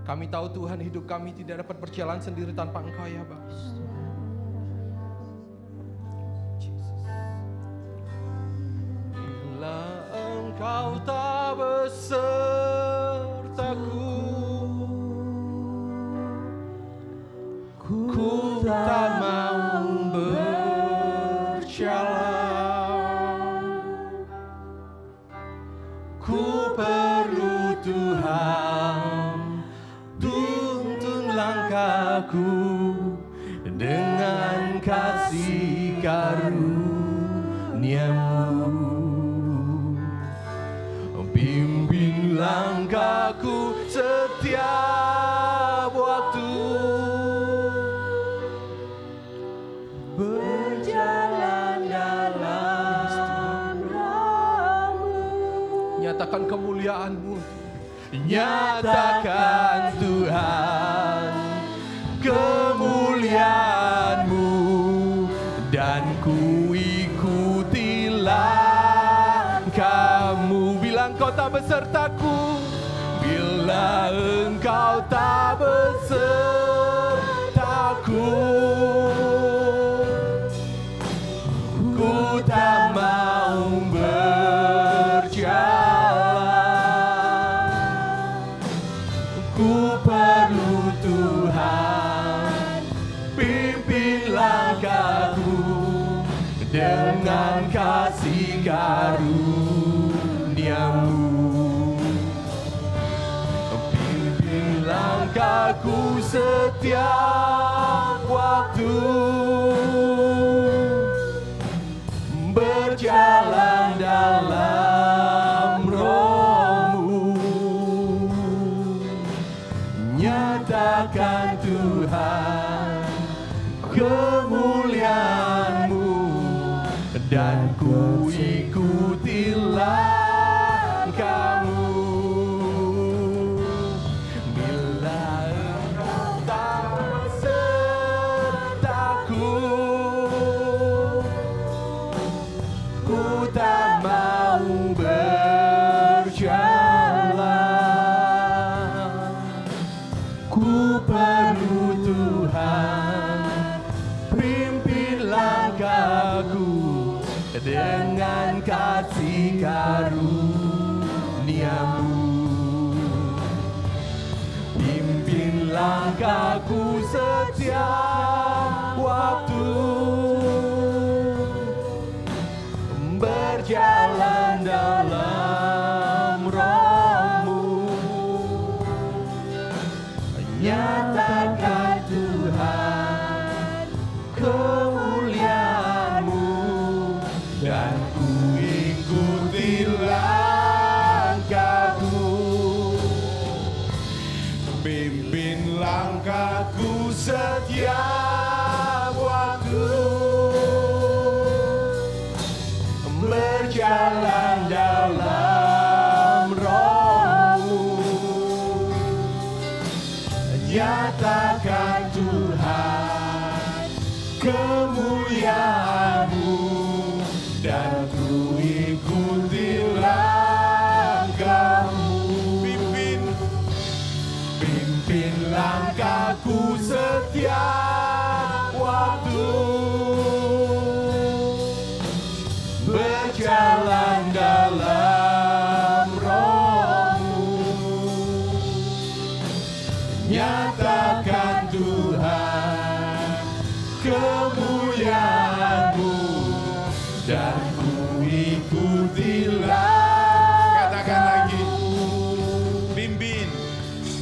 Kami tahu Tuhan, hidup kami tidak dapat berjalan sendiri tanpa Engkau ya Bapa. Bila Engkau tak besertaku, ku tak mau berjalan. Ku perlu Tuhan, tuntun langkahku dengan kasih karunia-Mu. Pimpin langkahku setiap waktu, berjalan dalam Roh-Mu. Nyatakan kemuliaan-Mu, nyatakan Tuhan kemuliaan-Mu, dan ku ikuti langkah-Mu. Bila Engkau tak besertaku, bila Engkau tak besertaku, ku tak mau berjalan. Ku perlu Tuhan, pimpin langkahku dengan kasih karunia-Mu. Pimpin langkahku setiap waktu, berjalan dalam Roh-Mu. Nyatakan Tuhan kemuliaan-Mu, dan ku ikuti langkah-Mu. Bila Engkau tak besertaku, ku tak mau berjalan. Ku perlu Tuhan, pimpin langkahku dengan kasih karunia-Mu. Pimpin langkahku setiap waktu, berjalan dalam Roh-Mu. Nyatakan Tuhan kemuliaan-Mu, dan ku ikuti langkahku. Pimpin langkahku setiap waktu, berjalan dalam Roh-Mu. Nyatakan Tuhan kemuliaan-Mu, dan ku ikuti langkah-Mu. Pimpin langkahku setiap waktu, berjalan dalam Roh-Mu. Nyatakan Tuhan kemuliaan-Mu, dan ku ikuti langkah. Katakan lagi,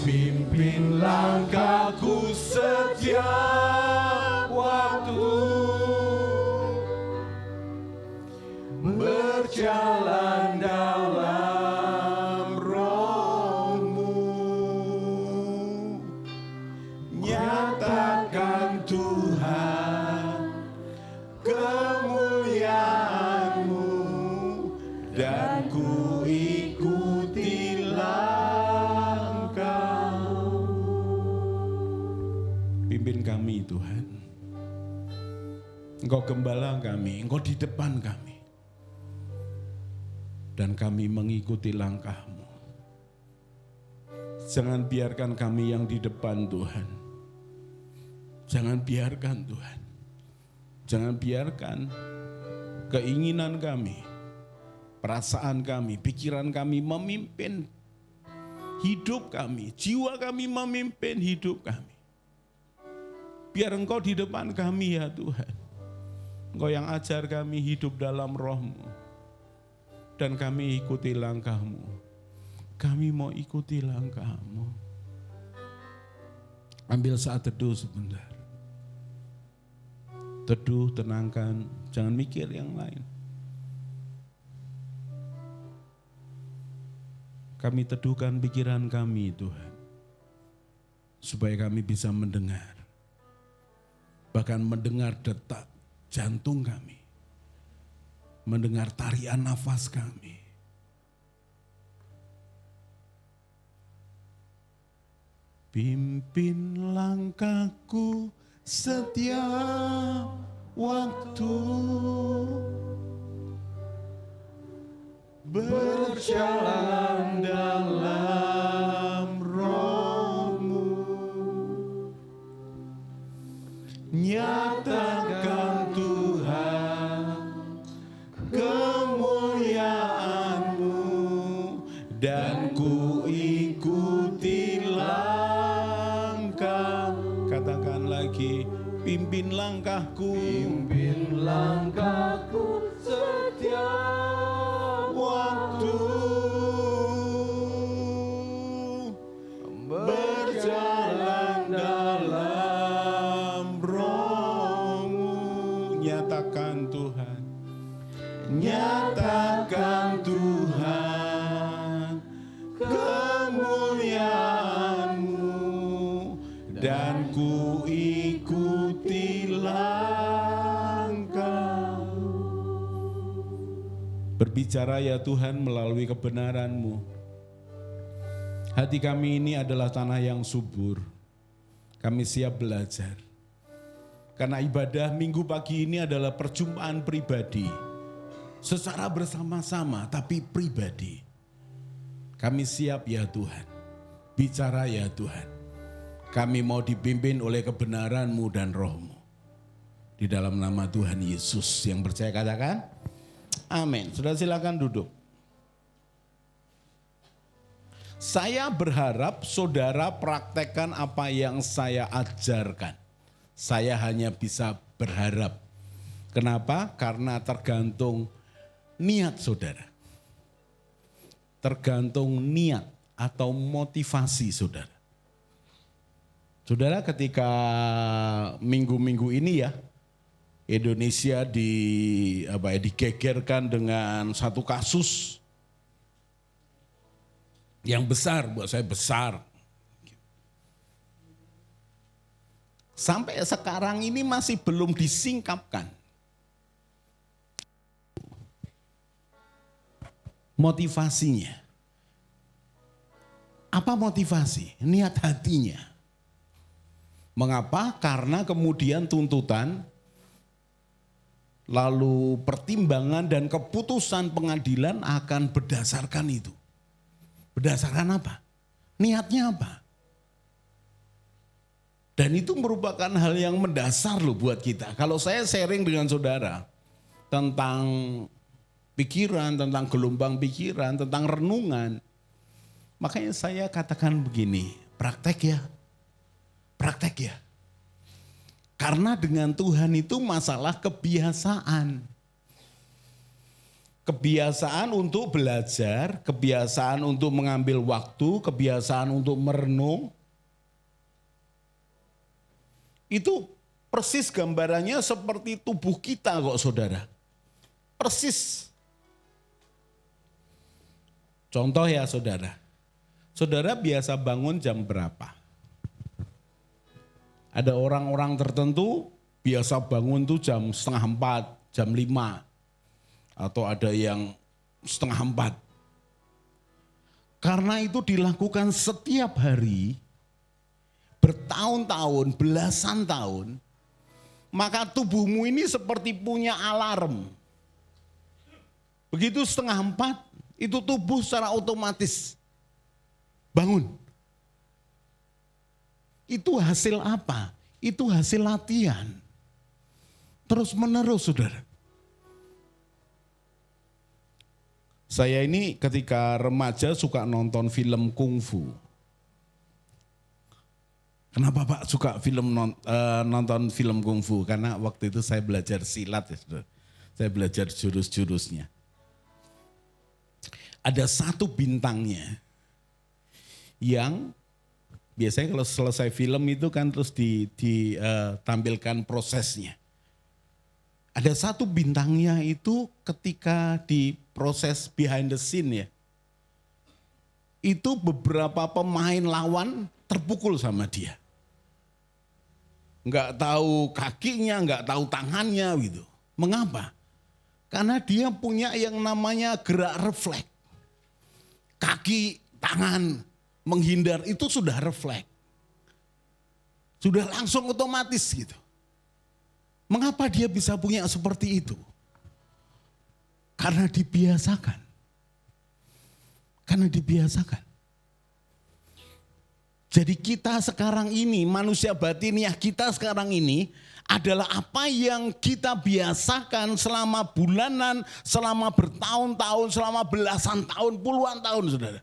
pimpin langkahku setiap waktu, berjalan dalam Roh-Mu. Nyatakan Tuhan kemuliaan-Mu, dan ku ikuti langkah-Mu. Pimpin kami Tuhan, Engkau gembala kami, Engkau di depan kami, dan kami mengikuti langkah-Mu. Jangan biarkan kami yang di depan Tuhan. Jangan biarkan Tuhan. Jangan biarkan keinginan kami, perasaan kami, pikiran kami memimpin hidup kami, jiwa kami memimpin hidup kami. Biar Engkau di depan kami ya Tuhan. Engkau yang ajar kami hidup dalam Roh-Mu. Dan kami ikuti langkah-Mu. Kami mau ikuti langkah-Mu. Ambil saat teduh sebentar. Teduh, tenangkan, jangan mikir yang lain. Kami teduhkan pikiran kami Tuhan, supaya kami bisa mendengar, bahkan mendengar detak jantung kami, mendengar tarian nafas kami. Pimpin langkahku setiap waktu, berjalan dalam Roh-Mu, nyatakan Tuhan kemuliaan-Mu, dan ku ikuti langkah. Katakan lagi, pimpin langkahku, Pimpin langkahku setiap waktu, berjalan dalam Roh-Mu. Nyatakan Tuhan, nyatakan Tuhan kemuliaan-Mu, dan ku ikuti langkah. Berbicara ya Tuhan melalui kebenaran-Mu. Hati kami ini adalah tanah yang subur. Kami siap belajar. Karena ibadah minggu pagi ini adalah perjumpaan pribadi. Secara bersama-sama tapi pribadi. Kami siap ya Tuhan. Bicara ya Tuhan. Kami mau dipimpin oleh kebenaran-Mu dan Roh-Mu. Di dalam nama Tuhan Yesus, yang percaya katakan amin. Sudah silakan duduk. Saya berharap saudara praktekkan apa yang saya ajarkan. Saya hanya bisa berharap. Kenapa? Karena tergantung niat saudara. Tergantung niat atau motivasi saudara. Saudara, ketika minggu-minggu ini ya, Indonesia digegerkan dengan satu kasus yang besar, buat saya besar. Sampai sekarang ini masih belum disingkapkan. Motivasinya. Apa motivasi? Niat hatinya. Mengapa? Karena kemudian tuntutan, lalu pertimbangan dan keputusan pengadilan akan berdasarkan itu. Berdasarkan apa? Niatnya apa? Dan itu merupakan hal yang mendasar loh buat kita. Kalau saya sharing dengan saudara tentang pikiran, tentang gelombang pikiran, tentang renungan, makanya saya katakan begini, praktek ya. Praktek ya. Karena dengan Tuhan itu masalah kebiasaan. Kebiasaan untuk belajar, kebiasaan untuk mengambil waktu, kebiasaan untuk merenung. Itu persis gambarannya seperti tubuh kita kok saudara. Persis. Contoh ya saudara. Saudara biasa bangun jam berapa? Ada orang-orang tertentu biasa bangun tuh jam 3:30, jam 5. Atau ada yang 3:30. Karena itu dilakukan setiap hari, bertahun-tahun, belasan tahun, maka tubuhmu ini seperti punya alarm. Begitu 3:30, itu tubuh secara otomatis bangun. Itu hasil apa? Itu hasil latihan. Terus menerus, saudara. Saya ini ketika remaja suka nonton film kungfu. Kenapa Pak suka nonton film kungfu? Karena waktu itu saya belajar silat ya, saudara. Saya belajar jurus-jurusnya. Ada satu bintangnya yang biasanya kalau selesai film itu kan terus ditampilkan prosesnya. Ada satu bintangnya itu ketika di proses behind the scene ya. Itu beberapa pemain lawan terpukul sama dia. Enggak tahu kakinya, enggak tahu tangannya gitu. Mengapa? Karena dia punya yang namanya gerak refleks. Kaki, tangan, menghindar itu sudah refleks. Sudah langsung otomatis gitu. Mengapa dia bisa punya seperti itu? Karena dibiasakan. Karena dibiasakan. Jadi kita sekarang ini, manusia batiniah kita sekarang ini adalah apa yang kita biasakan selama bulanan, selama bertahun-tahun, selama belasan tahun, puluhan tahun, saudara.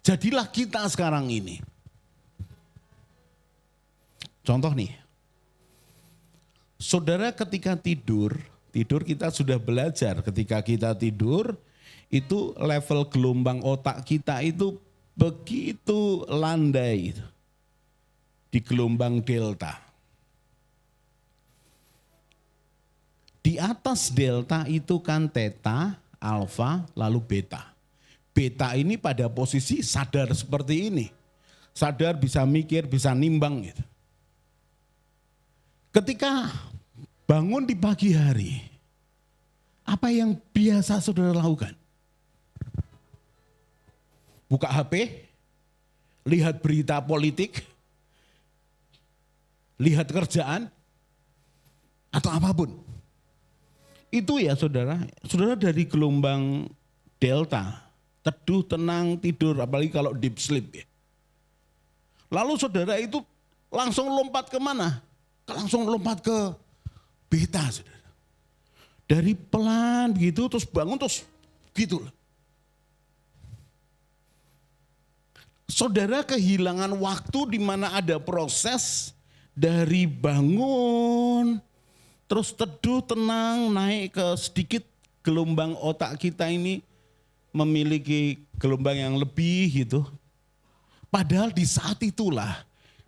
Jadilah kita sekarang ini. Contoh nih, saudara ketika tidur kita sudah belajar ketika kita tidur, itu level gelombang otak kita itu begitu landai di gelombang delta. Di atas delta itu kan theta, alfa, lalu beta. Beta ini pada posisi sadar seperti ini. Sadar bisa mikir, bisa nimbang gitu. Ketika bangun di pagi hari, apa yang biasa saudara lakukan? Buka HP, lihat berita politik, lihat kerjaan, atau apapun. Itu ya saudara dari gelombang delta, teduh, tenang, tidur, apalagi kalau deep sleep ya. Lalu saudara itu langsung lompat kemana? Langsung lompat ke beta, saudara. Dari pelan begitu terus bangun terus gitu. Saudara kehilangan waktu di mana ada proses dari bangun, terus teduh, tenang, naik ke sedikit gelombang otak kita ini memiliki gelombang yang lebih gitu. Padahal di saat itulah,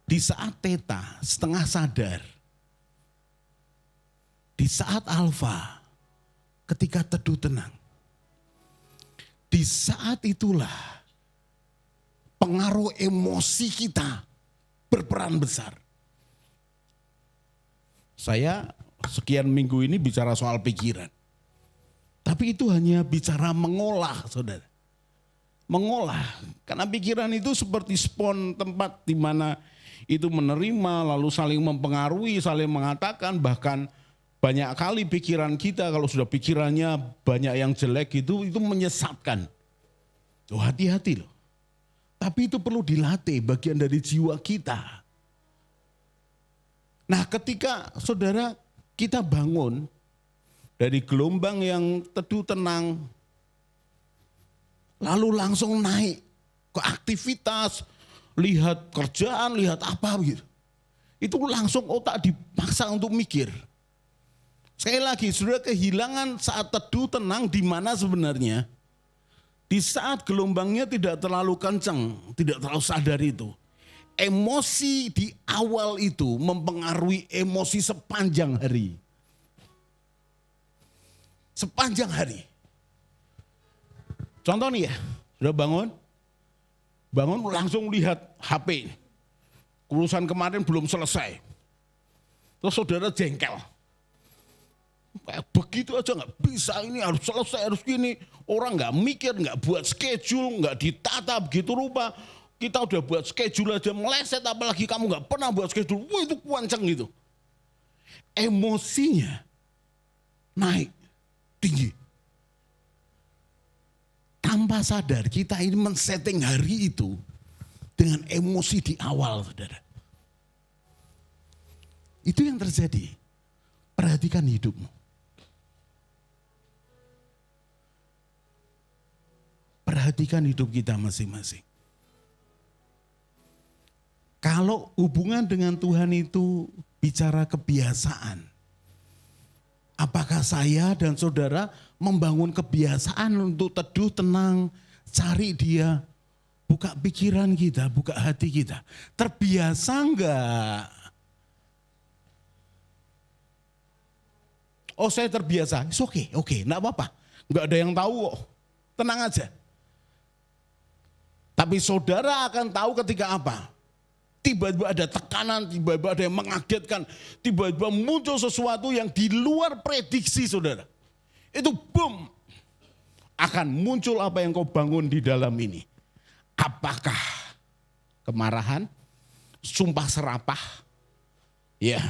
di saat theta setengah sadar, di saat alfa ketika teduh tenang, di saat itulah pengaruh emosi kita berperan besar. Saya sekian minggu ini bicara soal pikiran. Tapi itu hanya bicara mengolah, saudara. Mengolah. Karena pikiran itu seperti spon, tempat di mana itu menerima, lalu saling mempengaruhi, saling mengatakan, bahkan banyak kali pikiran kita kalau sudah pikirannya banyak yang jelek itu menyesatkan. Oh, hati-hati loh. Tapi itu perlu dilatih, bagian dari jiwa kita. Nah, ketika saudara kita bangun dari gelombang yang teduh tenang, lalu langsung naik ke aktivitas, lihat kerjaan, lihat apa gitu. Itu langsung otak dipaksa untuk mikir. Sekali lagi, saudara kehilangan saat teduh tenang di mana sebenarnya? Di saat gelombangnya tidak terlalu kencang, tidak terlalu sadar itu. Emosi di awal itu mempengaruhi emosi sepanjang hari. Sepanjang hari. Contoh nih ya, sudah bangun langsung lihat HP. Urusan kemarin belum selesai. Terus saudara jengkel. Kayak begitu aja nggak bisa, ini harus selesai, harus gini. Orang nggak mikir, nggak buat schedule, nggak ditata begitu rupa. Kita udah buat schedule aja meleset, apalagi kamu nggak pernah buat schedule. Wah, itu kuanceng gitu. Emosinya naik, tinggi. Tanpa sadar kita ini men-setting hari itu dengan emosi di awal, saudara. Itu yang terjadi. Perhatikan hidupmu. Perhatikan hidup kita masing-masing. Kalau hubungan dengan Tuhan itu bicara kebiasaan, apakah saya dan saudara membangun kebiasaan untuk teduh, tenang, cari Dia, buka pikiran kita, buka hati kita? Terbiasa enggak? Oh, saya terbiasa. Oke, enggak apa-apa. Enggak ada yang tahu kok. Tenang aja. Tapi saudara akan tahu ketika apa? Tiba-tiba ada tekanan, tiba-tiba ada yang mengagetkan, tiba-tiba muncul sesuatu yang di luar prediksi saudara. Itu boom, akan muncul apa yang kau bangun di dalam ini. Apakah kemarahan, sumpah serapah, ya,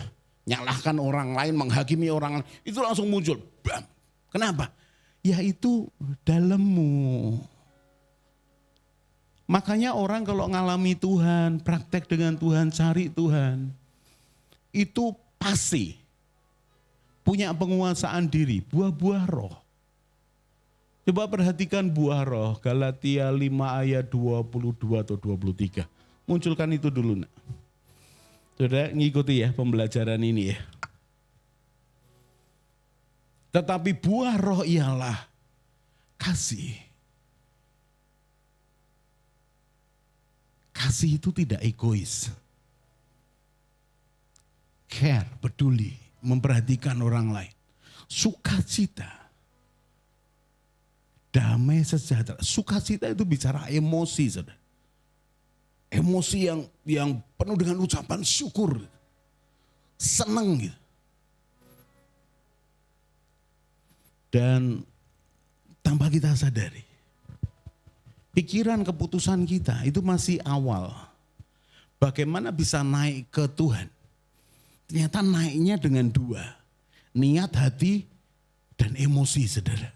nyalahkan orang lain, menghakimi orang lain, itu langsung muncul. Bam. Kenapa? Ya itu dalammu. Makanya orang kalau ngalami Tuhan, praktek dengan Tuhan, cari Tuhan, itu pasti punya penguasaan diri, buah-buah roh. Coba perhatikan buah roh, Galatia 5 ayat 22 atau 23. Munculkan itu dulu nak. Saudara ngikuti ya pembelajaran ini ya. Tetapi buah roh ialah kasih. Kasih itu tidak egois. Care, peduli, memperhatikan orang lain. Sukacita. Damai sejahtera. Sukacita itu bicara emosi, saudara. Emosi yang penuh dengan ucapan syukur. Senang gitu. Dan tanpa kita sadari, pikiran keputusan kita itu masih awal. Bagaimana bisa naik ke Tuhan? Ternyata naiknya dengan dua. Niat hati dan emosi saudara.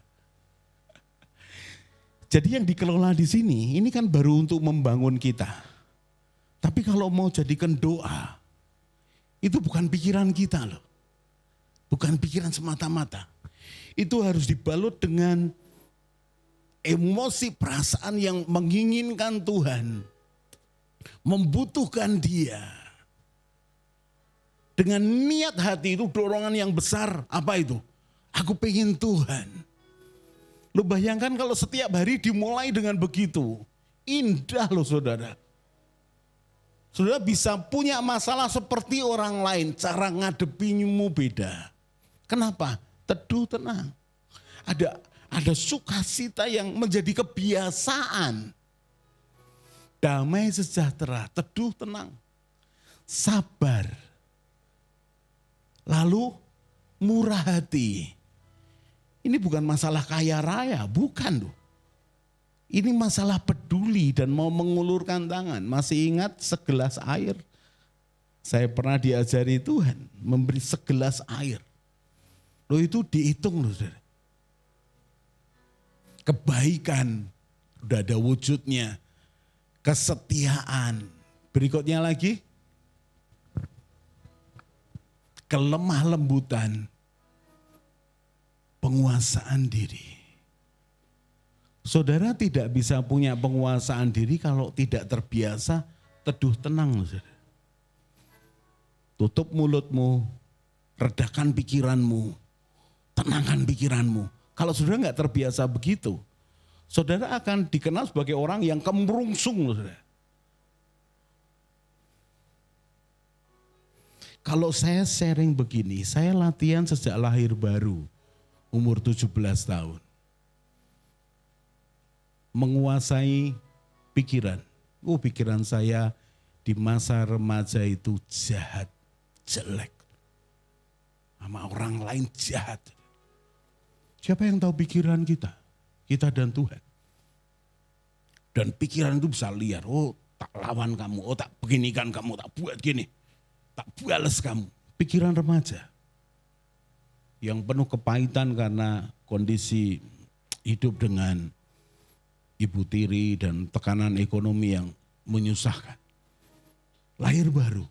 Jadi yang dikelola di sini ini kan baru untuk membangun kita. Tapi kalau mau jadikan doa, itu bukan pikiran kita loh. Bukan pikiran semata-mata. Itu harus dibalut dengan emosi, perasaan yang menginginkan Tuhan, membutuhkan Dia. Dengan niat hati itu dorongan yang besar, apa itu? Aku pengen Tuhan. Lo bayangkan kalau setiap hari dimulai dengan begitu, indah loh saudara. Saudara bisa punya masalah seperti orang lain, cara ngadepimu beda. Kenapa? Teduh, tenang. Ada sukacita yang menjadi kebiasaan. Damai sejahtera, teduh tenang, sabar. Lalu murah hati. Ini bukan masalah kaya raya, bukan loh. Ini masalah peduli dan mau mengulurkan tangan. Masih ingat segelas air? Saya pernah diajari Tuhan memberi segelas air. Loh itu dihitung loh saudara. Kebaikan, udah ada wujudnya, kesetiaan. Berikutnya lagi, kelemah lembutan, penguasaan diri. Saudara tidak bisa punya penguasaan diri kalau tidak terbiasa teduh tenang. Saudara. Tutup mulutmu, redakan pikiranmu, tenangkan pikiranmu. Kalau saudara nggak terbiasa begitu, saudara akan dikenal sebagai orang yang kemerungsung. Saudara. Kalau saya sharing begini, saya latihan sejak lahir baru, umur 17 tahun. Menguasai pikiran. Pikiran saya di masa remaja itu jahat, jelek. Sama orang lain jahat. Siapa yang tahu pikiran kita? Kita dan Tuhan. Dan pikiran itu bisa liar. Oh tak lawan kamu, oh tak beginikan kamu, tak buat gini. Tak balas kamu. Pikiran remaja. Yang penuh kepahitan karena kondisi hidup dengan ibu tiri dan tekanan ekonomi yang menyusahkan. Lahir baru.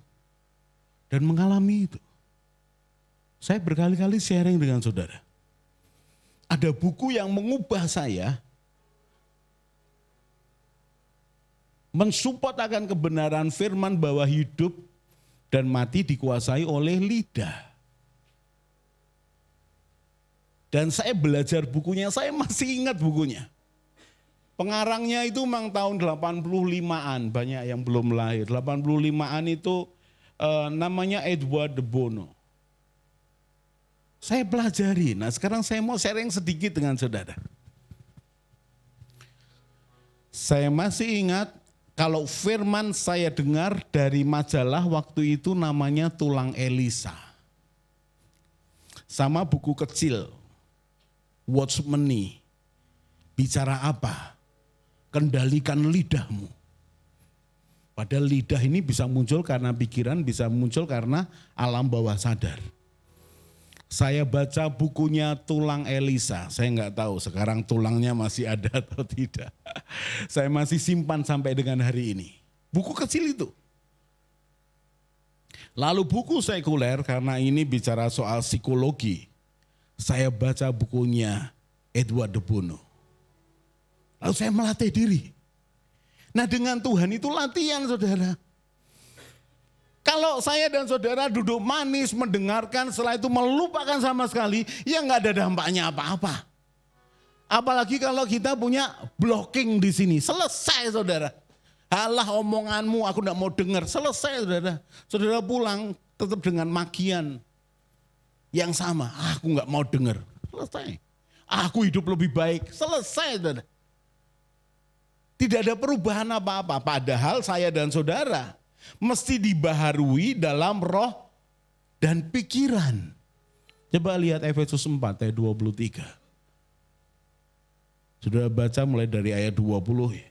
Dan mengalami itu. Saya berkali-kali sharing dengan saudara. Ada buku yang mengubah saya, mensupport akan kebenaran firman bahwa hidup dan mati dikuasai oleh lidah. Dan saya belajar bukunya, saya masih ingat bukunya. Pengarangnya itu memang tahun 85-an, banyak yang belum lahir. 85-an itu namanya Edward de Bono. Saya pelajari, nah sekarang saya mau sharing sedikit dengan saudara. Saya masih ingat kalau firman saya dengar dari majalah waktu itu namanya Tulang Elisa. Sama buku kecil, Watchmeni, bicara apa? Kendalikan lidahmu. Padahal lidah ini bisa muncul karena pikiran, bisa muncul karena alam bawah sadar. Saya baca bukunya Tulang Elisa, saya nggak tahu sekarang tulangnya masih ada atau tidak. Saya masih simpan sampai dengan hari ini. Buku kecil itu. Lalu buku sekuler karena ini bicara soal psikologi. Saya baca bukunya Edward de Bono. Lalu saya melatih diri. Nah dengan Tuhan itu latihan saudara. Kalau saya dan saudara duduk manis mendengarkan setelah itu melupakan sama sekali, ya nggak ada dampaknya apa-apa. Apalagi kalau kita punya blocking di sini, selesai saudara. Halah omonganmu aku nggak mau dengar, selesai saudara. Saudara pulang tetap dengan makian yang sama, aku nggak mau dengar, selesai. Aku hidup lebih baik, selesai saudara. Tidak ada perubahan apa-apa, padahal saya dan saudara mesti dibaharui dalam roh dan pikiran. Coba lihat Efesus 4 ayat 23. Sudah baca mulai dari ayat 20 ya.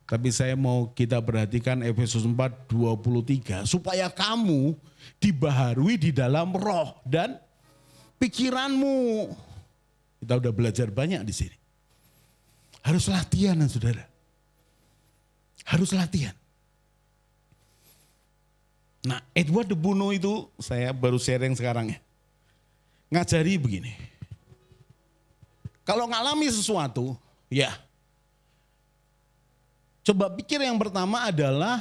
Tapi saya mau kita perhatikan Efesus 4, 23. Supaya kamu dibaharui di dalam roh dan pikiranmu. Kita udah belajar banyak di sini. Harus latihan saudara. Harus latihan. Nah Edward de Bono itu saya baru sharing sekarang ya. Ngajari begini. Kalau ngalami sesuatu ya. Coba pikir yang pertama adalah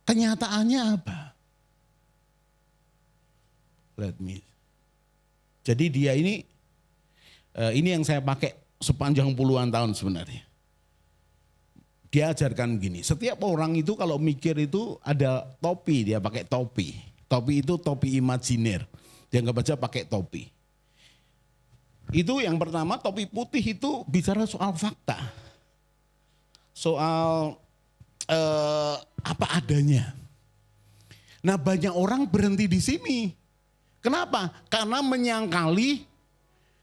kenyataannya apa? Jadi dia ini yang saya pakai sepanjang puluhan tahun sebenarnya. Dia ajarkan gini, setiap orang itu kalau mikir itu ada topi, dia pakai topi. Topi itu topi imajiner, dia nggak baca pakai topi. Itu yang pertama, topi putih itu bicara soal fakta. Soal apa adanya. Nah banyak orang berhenti di sini. Kenapa? Karena menyangkali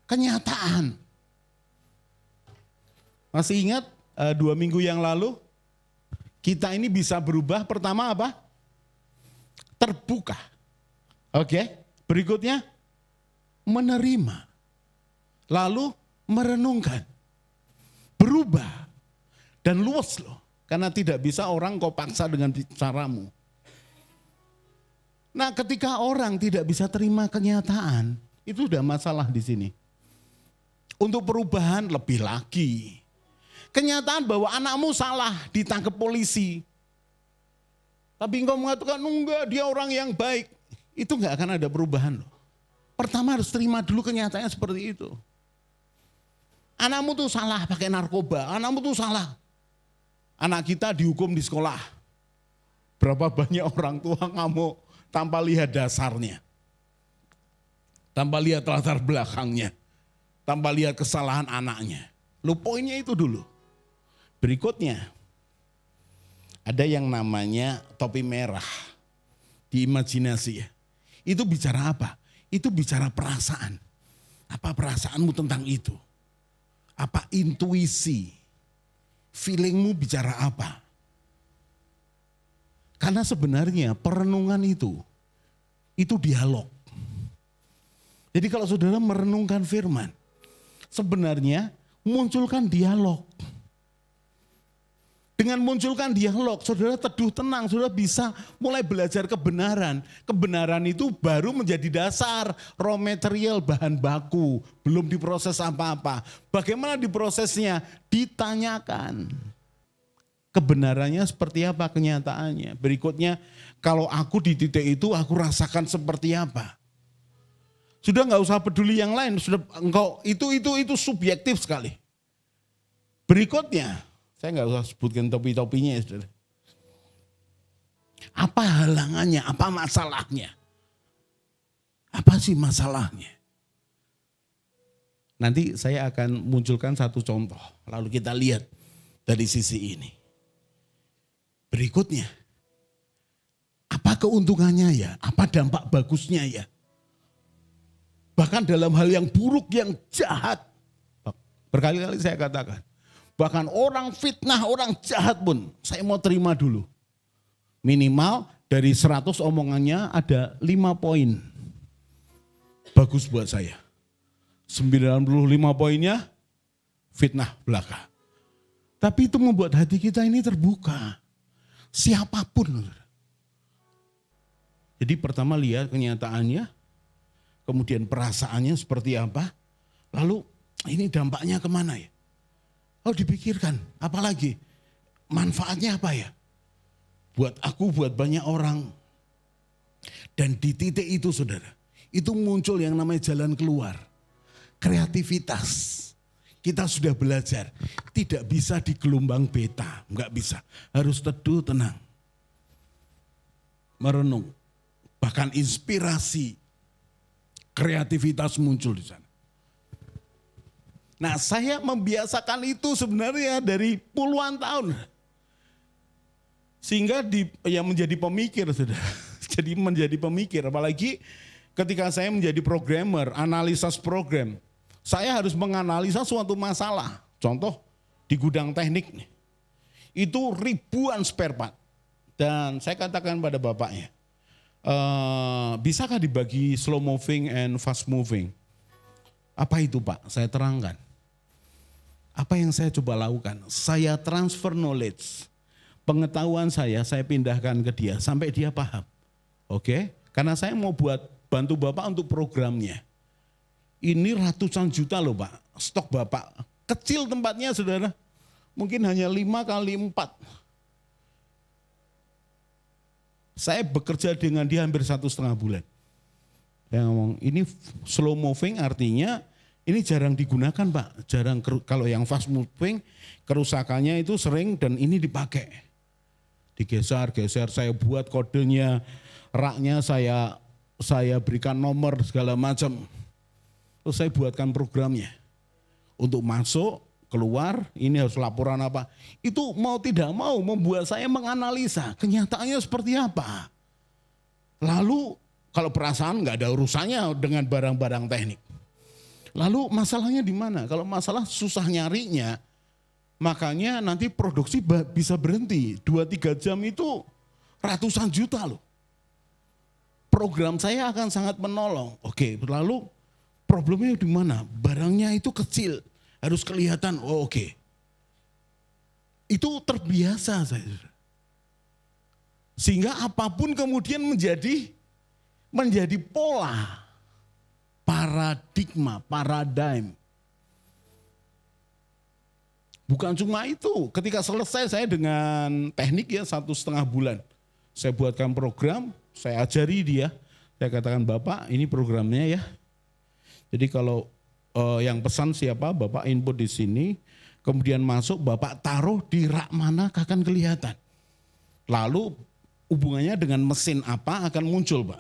kenyataan. Masih ingat 2 minggu yang lalu kita ini bisa berubah, pertama apa? Terbuka. Oke, berikutnya menerima. Lalu merenungkan. Berubah. Dan luas loh. Karena tidak bisa orang kau paksa dengan caramu. Nah ketika orang tidak bisa terima kenyataan, itu udah masalah di sini. Untuk perubahan lebih lagi. Kenyataan bahwa anakmu salah ditangkap polisi. Tapi engkau mengatakan enggak dia orang yang baik. Itu enggak akan ada perubahan loh. Pertama harus terima dulu kenyataannya seperti itu. Anakmu tuh salah pakai narkoba, anakmu tuh salah. Anak kita dihukum di sekolah. Berapa banyak orang tua ngamuk tanpa lihat dasarnya. Tanpa lihat latar belakangnya. Tanpa lihat kesalahan anaknya. Lu poinnya itu dulu. Berikutnya, ada yang namanya topi merah di imajinasi ya. Itu bicara apa? Itu bicara perasaan. Apa perasaanmu tentang itu? Apa intuisi? Feelingmu bicara apa? Karena sebenarnya perenungan itu dialog. Jadi kalau saudara merenungkan firman, sebenarnya munculkan dialog. Dengan munculkan dialog, saudara teduh tenang, saudara bisa mulai belajar kebenaran. Kebenaran itu baru menjadi dasar, raw material, bahan baku, belum diproses apa-apa. Bagaimana diprosesnya? Ditanyakan. Kebenarannya seperti apa kenyataannya. Berikutnya, kalau aku di titik itu, aku rasakan seperti apa. Sudah nggak usah peduli yang lain, sudah engkau itu subjektif sekali. Berikutnya, saya nggak usah sebutkan topi-topinya ya saudara. Apa halangannya, apa masalahnya? Apa sih masalahnya? Nanti saya akan munculkan satu contoh, lalu kita lihat dari sisi ini. Berikutnya, apa keuntungannya ya? Apa dampak bagusnya ya? Bahkan dalam hal yang buruk, yang jahat. Berkali-kali saya katakan. Bahkan orang fitnah, orang jahat pun saya mau terima dulu. Minimal dari 100 omongannya ada 5 poin. Bagus buat saya. 95 poinnya fitnah belaka. Tapi itu membuat hati kita ini terbuka. Siapapun. Jadi pertama lihat kenyataannya. Kemudian perasaannya seperti apa. Lalu ini dampaknya kemana ya? Oh dipikirkan, apalagi manfaatnya apa ya? Buat aku, buat banyak orang. Dan di titik itu saudara, itu muncul yang namanya jalan keluar. Kreativitas. Kita sudah belajar, tidak bisa di gelombang beta, enggak bisa. Harus teduh, tenang. Merenung, bahkan inspirasi, kreativitas muncul di sana. Nah saya membiasakan itu sebenarnya dari puluhan tahun. Sehingga menjadi pemikir sudah. Jadi menjadi pemikir, apalagi ketika saya menjadi programmer, analisis program. Saya harus menganalisa suatu masalah. Contoh di gudang teknik. Itu ribuan spare part. Dan saya katakan pada bapaknya, bisakah dibagi slow moving and fast moving? Apa itu Pak? Saya terangkan. Apa yang saya coba lakukan? Saya transfer knowledge. Pengetahuan saya pindahkan ke dia sampai dia paham. Oke? Karena saya mau buat bantu Bapak untuk programnya. Ini ratusan juta loh Pak. Stok Bapak. Kecil tempatnya saudara. Mungkin hanya 5 kali 4. Saya bekerja dengan dia hampir 1,5 bulan. Saya ngomong, ini slow moving artinya ini jarang digunakan Pak. Jarang, kalau yang fast moving kerusakannya itu sering dan ini dipakai. Digeser, saya buat kodenya, raknya saya berikan nomor segala macam. Terus saya buatkan programnya. Untuk masuk, keluar, ini harus laporan apa. Itu mau tidak mau membuat saya menganalisa kenyataannya seperti apa. Lalu kalau perasaan nggak ada urusannya dengan barang-barang teknik. Lalu masalahnya di mana? Kalau masalah susah nyarinya, makanya nanti produksi bisa berhenti. 2-3 jam itu ratusan juta loh. Program saya akan sangat menolong. Oke, lalu problemnya di mana? Barangnya itu kecil. Harus kelihatan, oh oke. Itu terbiasa saya. Sehingga apapun kemudian menjadi pola, paradigma, paradigm. Bukan cuma itu, ketika selesai saya dengan teknik ya 1,5 bulan. Saya buatkan program, saya ajari dia. Saya katakan Bapak ini programnya ya. Jadi kalau yang pesan siapa, Bapak input di sini, kemudian masuk, Bapak taruh di rak mana akan kelihatan. Lalu hubungannya dengan mesin apa akan muncul Pak.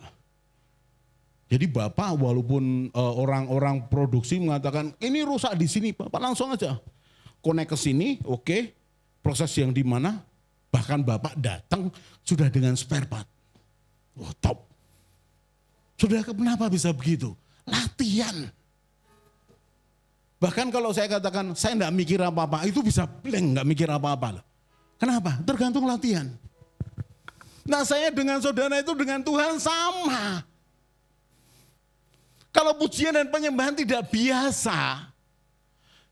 Jadi Bapak walaupun orang-orang produksi mengatakan ini rusak di sini, Bapak langsung aja connect ke sini, oke, proses yang di mana, bahkan Bapak datang sudah dengan spare part. Wah top. Sudah kenapa bisa begitu? Latihan. Bahkan kalau saya katakan saya enggak mikir apa-apa, itu bisa blank, enggak mikir apa-apa. Kenapa? Tergantung latihan. Nah saya dengan saudara itu dengan Tuhan sama. Kalau pujian dan penyembahan tidak biasa,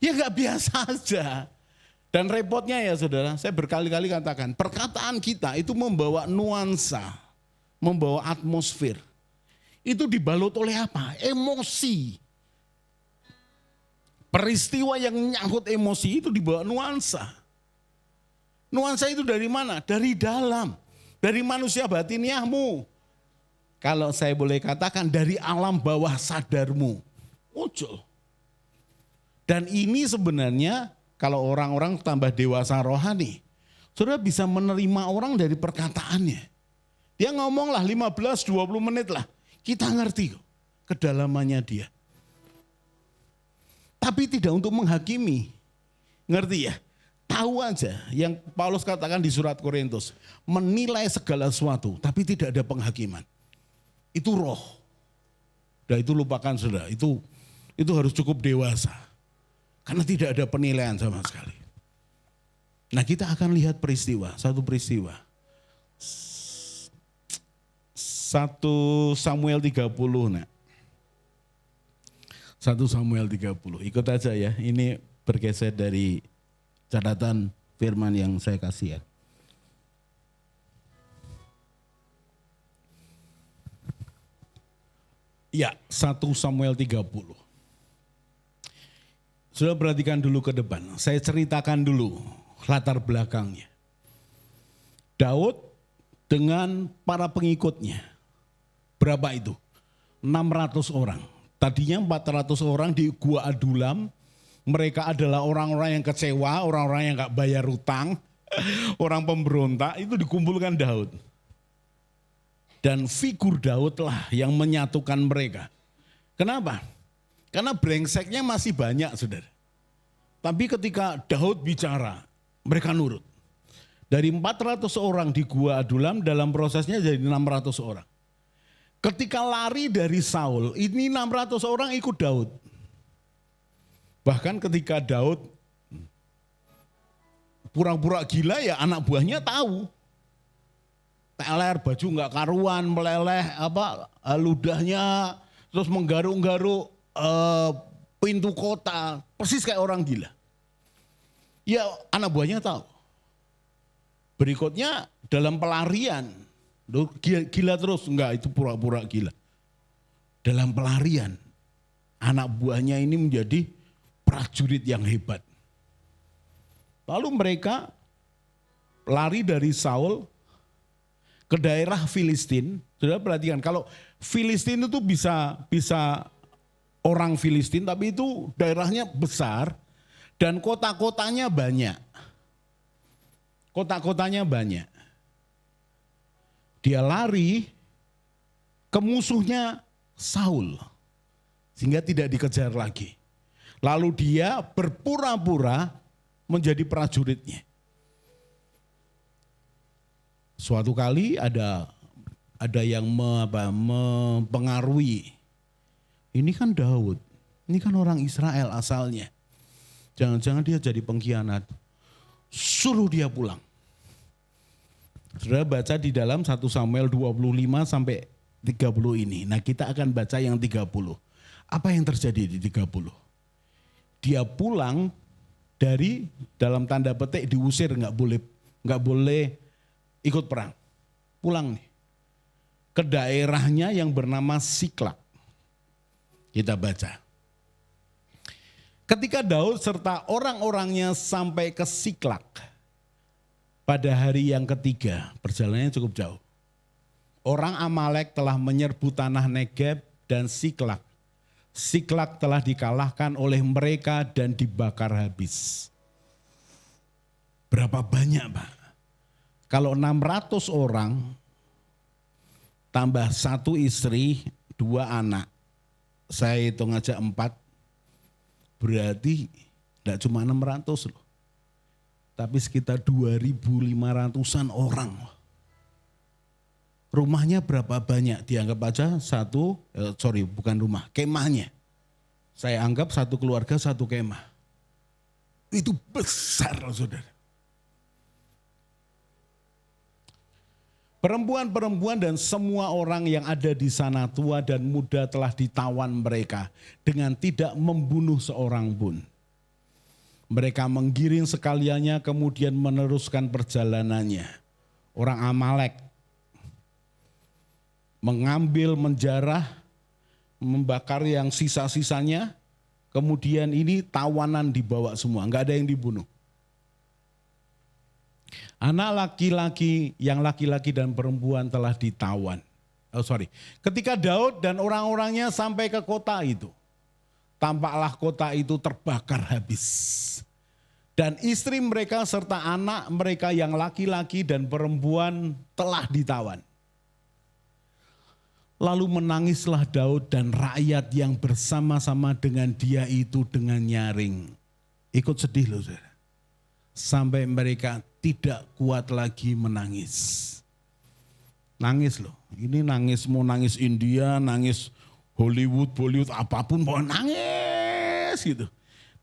ya enggak biasa aja. Dan repotnya ya saudara, saya berkali-kali katakan, perkataan kita itu membawa nuansa, membawa atmosfer. Itu dibalut oleh apa? Emosi. Peristiwa yang nyangkut emosi itu dibawa nuansa. Nuansa itu dari mana? Dari dalam. Dari manusia batiniahmu. Kalau saya boleh katakan dari alam bawah sadarmu. Muncul. Dan ini sebenarnya kalau orang-orang tambah dewasa rohani, saudara bisa menerima orang dari perkataannya. Dia ngomonglah 15-20 menit lah. Kita ngerti kedalamannya dia. Tapi tidak untuk menghakimi. Ngerti ya? Tahu aja yang Paulus katakan di surat Korintus. Menilai segala sesuatu tapi tidak ada penghakiman. Itu roh. Dan itu lupakan saudara. Itu harus cukup dewasa. Karena tidak ada penilaian sama sekali. Nah kita akan lihat peristiwa, satu peristiwa. 1 Samuel 30 nak. 1 Samuel 30, ikut aja ya, ini bergeser dari catatan firman yang saya kasih ya. Ya, 1 Samuel 30. Sudah perhatikan dulu ke depan, saya ceritakan dulu latar belakangnya. Daud dengan para pengikutnya, berapa itu? 600 orang. Tadinya 400 orang di Gua Adulam, mereka adalah orang-orang yang kecewa, orang-orang yang gak bayar utang, orang pemberontak, itu dikumpulkan Daud. Dan figur Daud lah yang menyatukan mereka. Kenapa? Karena brengseknya masih banyak saudara. Tapi ketika Daud bicara, mereka nurut. Dari 400 orang di Gua Adulam dalam prosesnya jadi 600 orang. Ketika lari dari Saul, ini 600 orang ikut Daud. Bahkan ketika Daud pura-pura gila ya anak buahnya tahu. Teler, baju nggak karuan, meleleh, ludahnya, terus menggaruk-garuk pintu kota, persis kayak orang gila. Ya anak buahnya tahu. Berikutnya dalam pelarian, gila terus, enggak itu pura-pura gila. Dalam pelarian, anak buahnya ini menjadi prajurit yang hebat. Lalu mereka lari dari Saul ke daerah Filistin. Sudah perhatikan, kalau Filistin itu bisa orang Filistin, tapi itu daerahnya besar dan kota-kotanya banyak. Kota-kotanya banyak. Dia lari ke musuhnya Saul sehingga tidak dikejar lagi. Lalu dia berpura-pura menjadi prajuritnya. Suatu kali ada yang mempengaruhi. Ini kan Daud, ini kan orang Israel asalnya. Jangan-jangan dia jadi pengkhianat. Suruh dia pulang. Sudah baca di dalam 1 Samuel 25 sampai 30 ini. Nah kita akan baca yang 30. Apa yang terjadi di 30? Dia pulang dari dalam tanda petik diusir, nggak boleh ikut perang. Pulang nih ke daerahnya yang bernama Siklak. Kita baca. Ketika Daud serta orang-orangnya sampai ke Siklak pada hari yang ketiga, perjalanannya cukup jauh. Orang Amalek telah menyerbu tanah Negeb dan Siklak. Siklak telah dikalahkan oleh mereka dan dibakar habis. Berapa banyak Pak? Kalau 600 orang tambah 1 istri, 2 anak. Saya hitung aja 4. Berarti tidak cuma 600 loh. Tapi sekitar 2.500-an orang. Rumahnya berapa banyak? Dianggap aja bukan rumah, kemahnya. Saya anggap satu keluarga satu kemah. Itu besar saudara. Perempuan-perempuan dan semua orang yang ada di sana tua dan muda telah ditawan mereka dengan tidak membunuh seorang pun. Mereka menggiring sekaliannya kemudian meneruskan perjalanannya. Orang Amalek mengambil, menjarah, membakar yang sisa-sisanya. Kemudian ini tawanan dibawa semua, enggak ada yang dibunuh. Anak laki-laki, yang laki-laki dan perempuan telah ditawan. Ketika Daud dan orang-orangnya sampai ke kota itu, tampaklah kota itu terbakar habis. Dan istri mereka serta anak mereka yang laki-laki dan perempuan telah ditawan. Lalu menangislah Daud dan rakyat yang bersama-sama dengan dia itu dengan nyaring. Ikut sedih loh saudara. Sampai mereka tidak kuat lagi menangis. Nangis loh. Ini nangis, mau nangis India, nangis Hollywood, Bollywood, apapun mau nangis gitu.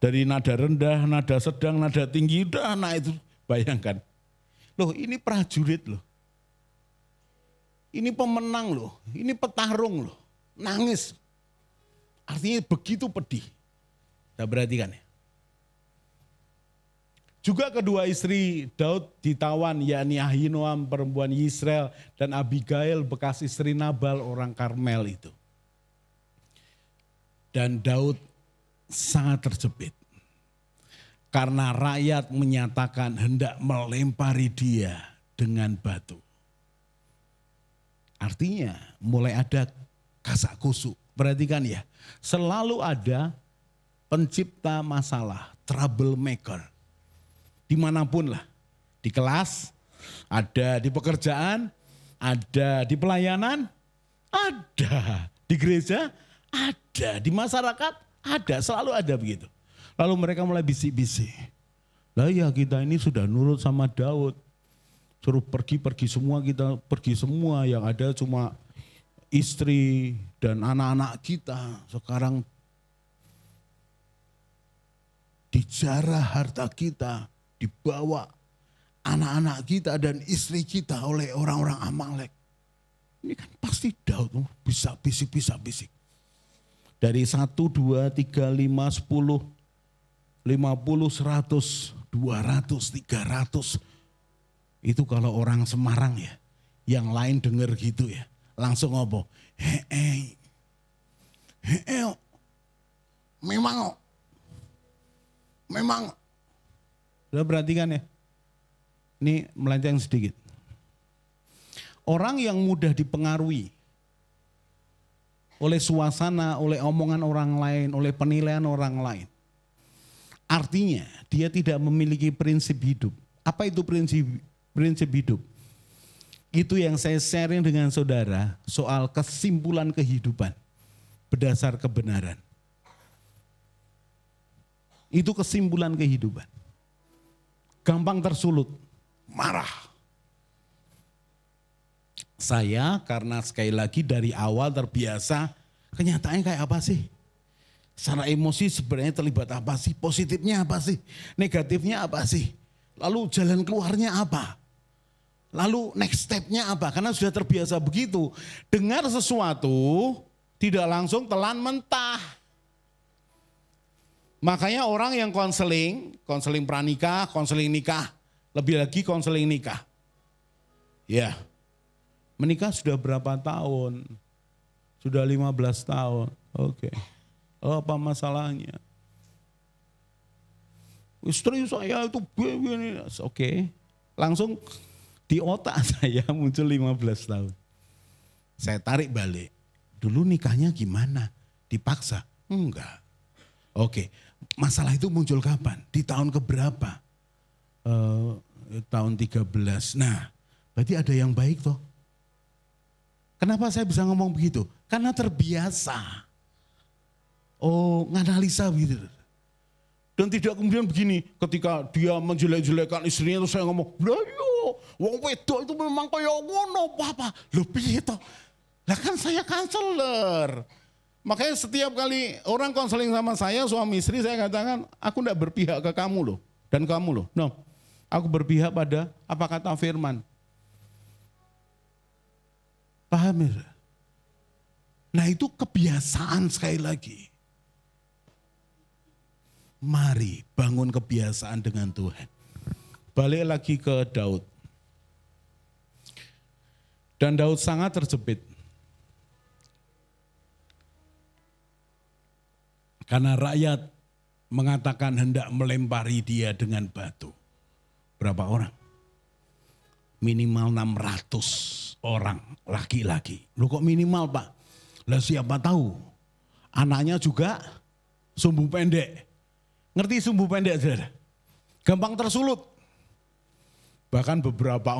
Dari nada rendah, nada sedang, nada tinggi, udah naik itu. Bayangkan. Loh ini prajurit loh. Ini pemenang loh, ini petarung loh, nangis. Artinya begitu pedih. Kita perhatikan ya. Juga kedua istri Daud ditawan, yakni Ahinoam perempuan Yisrael dan Abigail bekas istri Nabal orang Karmel itu. Dan Daud sangat terjepit. Karena rakyat menyatakan hendak melempari dia dengan batu. Artinya mulai ada kasak kusuk. Perhatikan ya, selalu ada pencipta masalah, troublemaker. Dimanapun lah, di kelas, ada di pekerjaan, ada di pelayanan, ada di gereja, ada di masyarakat, ada, selalu ada begitu. Lalu mereka mulai bisik-bisik. Lah ya kita ini sudah nurut sama Daud. Suruh pergi-pergi semua, kita pergi semua, yang ada cuma istri dan anak-anak kita. Sekarang dijarah harta kita, dibawa anak-anak kita dan istri kita oleh orang-orang Amalek. Ini kan pasti Daud bisa bisik. Dari 1, 2, 3, 5, 10, 50, 100, 200, 300. Itu kalau orang Semarang ya, yang lain denger gitu ya, langsung ngobrol, memang. Sudah perhatikan ya, ini melenceng sedikit. Orang yang mudah dipengaruhi oleh suasana, oleh omongan orang lain, oleh penilaian orang lain. Artinya dia tidak memiliki prinsip hidup. Apa itu prinsip hidup? Itu yang saya sharing dengan saudara soal kesimpulan kehidupan berdasar kebenaran. Itu kesimpulan kehidupan. Gampang tersulut, marah. Saya karena sekali lagi dari awal terbiasa, kenyataannya kayak apa sih? Secara emosi sebenarnya terlibat apa sih? Positifnya apa sih? Negatifnya apa sih? Lalu jalan keluarnya apa? Lalu next step-nya apa? Karena sudah terbiasa begitu. Dengar sesuatu tidak langsung telan mentah. Makanya orang yang konseling pranikah, konseling nikah, lebih lagi konseling nikah. Ya, menikah sudah berapa tahun? Sudah 15 tahun. Oke. Oh, apa masalahnya? Istri saya itu begini. Oke. Langsung di otak saya muncul 15 tahun. Saya tarik balik. Dulu nikahnya gimana? Dipaksa? Enggak. Oke. Masalah itu muncul kapan? Di tahun keberapa? Tahun 13. Nah, berarti ada yang baik toh. Kenapa saya bisa ngomong begitu? Karena terbiasa. Oh, nganalisa gitu. Dan tidak kemudian begini, ketika dia menjelek-jelekan istrinya terus saya ngomong, lah yo, wong wedok itu memang kaya ngono, apa? Loh piye toh? Lah kan saya kanseler. Makanya setiap kali orang konseling sama saya, suami istri, saya katakan, aku enggak berpihak ke kamu loh, dan kamu loh. No, aku berpihak pada apa kata firman. Paham ya? Nah itu kebiasaan sekali lagi. Mari bangun kebiasaan dengan Tuhan. Balik lagi ke Daud. Dan Daud sangat terjepit. Karena rakyat mengatakan hendak melempari dia dengan batu. Berapa orang? Minimal 600 orang laki-laki. Loh kok minimal Pak? Lah siapa tahu anaknya juga sumbu pendek. Ngerti sumbu pendek saudara? Gampang tersulut. Bahkan beberapa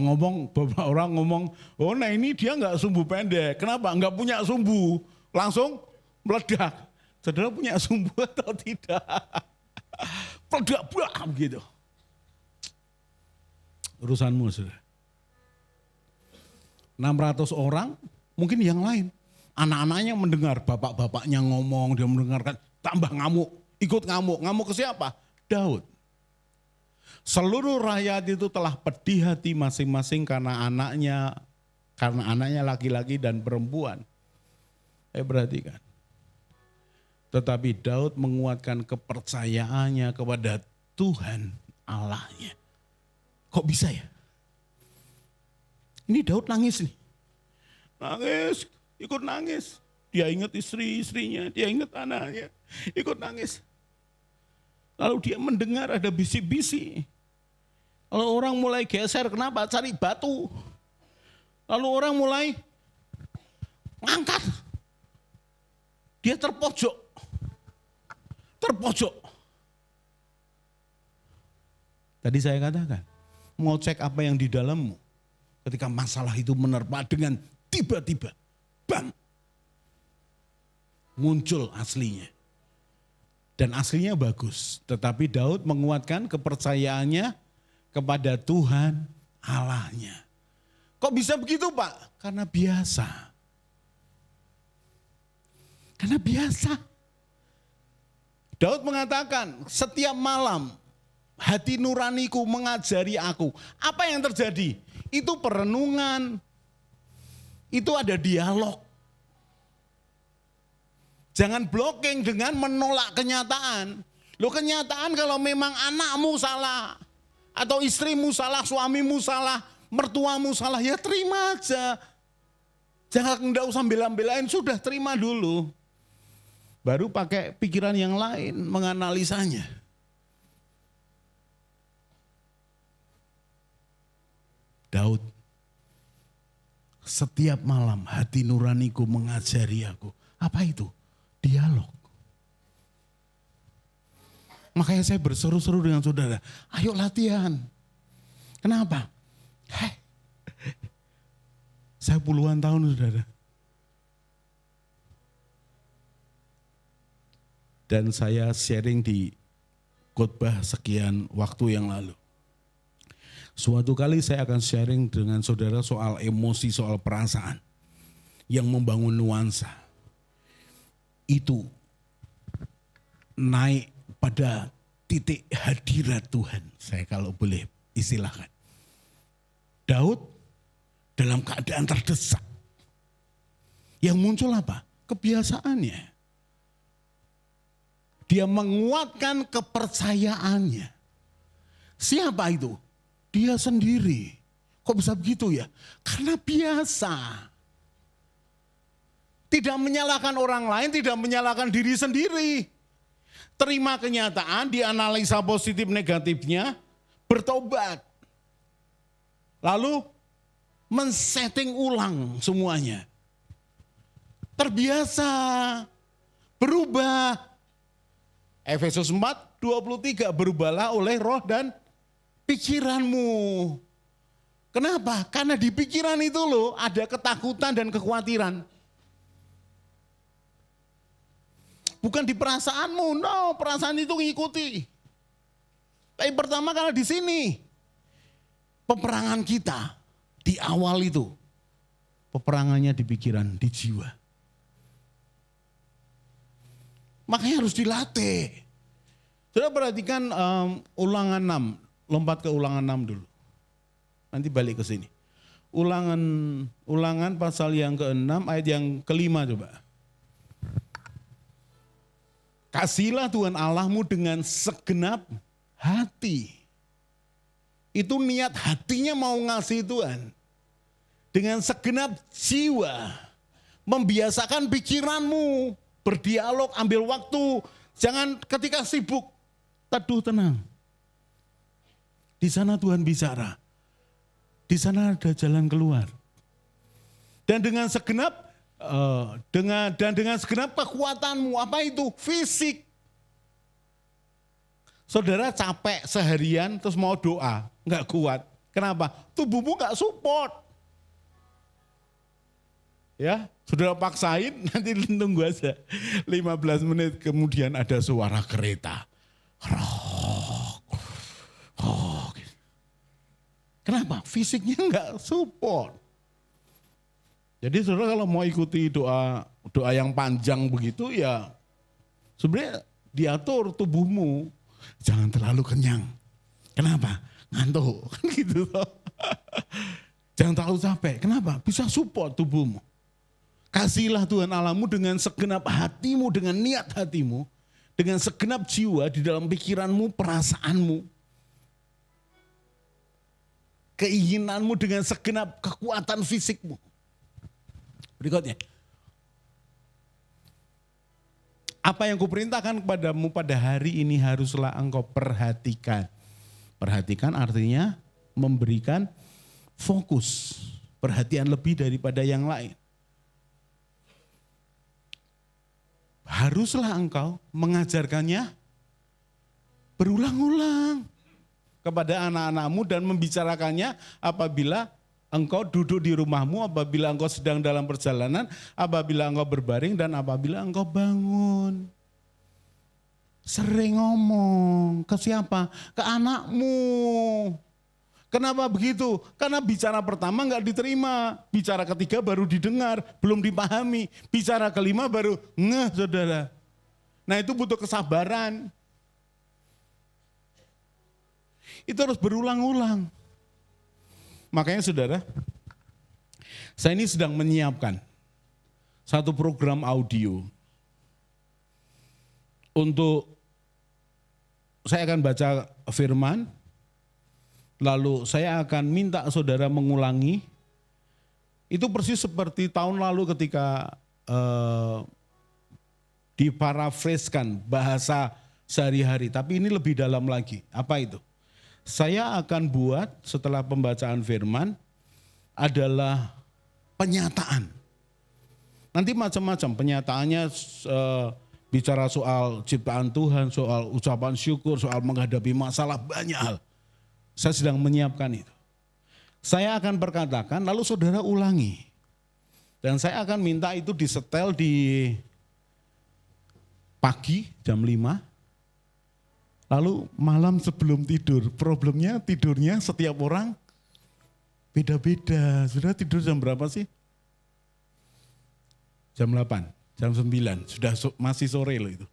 orang ngomong, oh nah ini dia nggak sumbu pendek. Kenapa? Nggak punya sumbu. Langsung meledak. Saudara punya sumbu atau tidak? Meledak gitu. Urusanmu saudara. 600 orang, mungkin yang lain. Anak-anaknya mendengar, bapak-bapaknya ngomong, dia mendengarkan, tambah ngamuk, ikut ngamuk. Ngamuk ke siapa? Daud. Seluruh rakyat itu telah pedih hati masing-masing karena anaknya laki-laki dan perempuan. Perhatikan. Tetapi Daud menguatkan kepercayaannya kepada Tuhan Allahnya. Kok bisa ya? Ini Daud nangis nih. Nangis, ikut nangis. Dia ingat istri-istrinya, dia ingat anaknya, ikut nangis. Lalu dia mendengar ada bisik-bisik. Lalu orang mulai geser, kenapa? Cari batu. Lalu orang mulai ngangkat. Dia terpojok. Tadi saya katakan, mau cek apa yang di dalammu. Ketika masalah itu menerpa dengan tiba-tiba, bam, muncul aslinya. Dan aslinya bagus. Tetapi Daud menguatkan kepercayaannya kepada Tuhan Allahnya. Kok bisa begitu Pak? Karena biasa. Karena biasa. Daud mengatakan, setiap malam hati nuraniku mengajari aku. Apa yang terjadi? Itu perenungan. Itu ada dialog. Jangan blocking dengan menolak kenyataan. Loh kenyataan kalau memang anakmu salah. Atau istrimu salah, suamimu salah, mertuamu salah. Ya terima aja. Jangan enggak usah bela-belain, sudah terima dulu. Baru pakai pikiran yang lain menganalisanya. Daud, setiap malam hati nuraniku mengajari aku. Apa itu? Dialog. Makanya saya berseru-seru dengan saudara, ayo latihan. Kenapa? Saya puluhan tahun saudara. Dan saya sharing di khotbah sekian waktu yang lalu. Suatu kali saya akan sharing dengan saudara soal emosi, soal perasaan yang membangun nuansa. Itu naik pada titik hadirat Tuhan, saya kalau boleh istilahkan. Daud dalam keadaan terdesak. Yang muncul apa? Kebiasaannya. Dia menguatkan kepercayaannya. Siapa itu? Dia sendiri. Kok bisa begitu ya? Karena biasa. Tidak menyalahkan orang lain, tidak menyalahkan diri sendiri. Terima kenyataan, dianalisa positif negatifnya, bertobat. Lalu men-setting ulang semuanya. Terbiasa, berubah. Efesus 4:23, berubahlah oleh roh dan pikiranmu. Kenapa? Karena di pikiran itu loh ada ketakutan dan kekhawatiran. Bukan di perasaanmu, no, perasaan itu ngikuti. Tapi pertama karena di sini, peperangan kita di awal itu, peperangannya di pikiran, di jiwa. Makanya harus dilatih. Sudah perhatikan ulangan 6, lompat ke ulangan 6 dulu. Nanti balik ke sini. Ulangan pasal yang ke-6 ayat yang ke-5 coba. Kasihilah Tuhan Allahmu dengan segenap hati. Itu niat hatinya mau ngasih Tuhan. Dengan segenap jiwa. Membiasakan pikiranmu. Berdialog, ambil waktu. Jangan ketika sibuk. Teduh, tenang. Di sana Tuhan bicara. Di sana ada jalan keluar. Dan dengan segenap dengan segenap kekuatanmu, apa itu? Fisik. Saudara capek seharian terus mau doa, enggak kuat. Kenapa? Tubuhmu enggak support. Ya, saudara paksain, nanti tunggu aja. 15 menit kemudian ada suara kereta. Kenapa? Fisiknya enggak support. Jadi saudara kalau mau ikuti doa yang panjang begitu ya sebenarnya diatur tubuhmu. Jangan terlalu kenyang. Kenapa? Ngantuk. Kan gitu. Jangan terlalu capek. Kenapa? Bisa support tubuhmu. Kasihilah Tuhan Allahmu dengan segenap hatimu, dengan niat hatimu. Dengan segenap jiwa di dalam pikiranmu, perasaanmu. Keinginanmu dengan segenap kekuatan fisikmu. Berikutnya. Apa yang kuperintahkan kepadamu pada hari ini haruslah engkau perhatikan. Perhatikan artinya memberikan fokus. Perhatian lebih daripada yang lain. Haruslah engkau mengajarkannya berulang-ulang kepada anak-anakmu dan membicarakannya apabila engkau duduk di rumahmu, apabila engkau sedang dalam perjalanan, apabila engkau berbaring, dan apabila engkau bangun. Sering ngomong, ke siapa? Ke anakmu. Kenapa begitu? Karena bicara pertama enggak diterima, bicara ketiga baru didengar, belum dipahami, bicara kelima baru ngeh saudara. Nah itu butuh kesabaran. Itu harus berulang-ulang. Makanya saudara, saya ini sedang menyiapkan satu program audio untuk saya akan baca firman, lalu saya akan minta saudara mengulangi. Itu persis seperti tahun lalu ketika diparafraskan bahasa sehari-hari, tapi ini lebih dalam lagi. Apa itu? Saya akan buat setelah pembacaan firman adalah penyataan. Nanti macam-macam penyataannya bicara soal ciptaan Tuhan, soal ucapan syukur, soal menghadapi masalah, banyak hal. Saya sedang menyiapkan itu. Saya akan perkatakan lalu saudara ulangi. Dan saya akan minta itu disetel di pagi jam 5. Lalu malam sebelum tidur, problemnya tidurnya setiap orang beda-beda. Sudah tidur jam berapa sih? Jam 8, jam 9, sudah masih sore loh itu.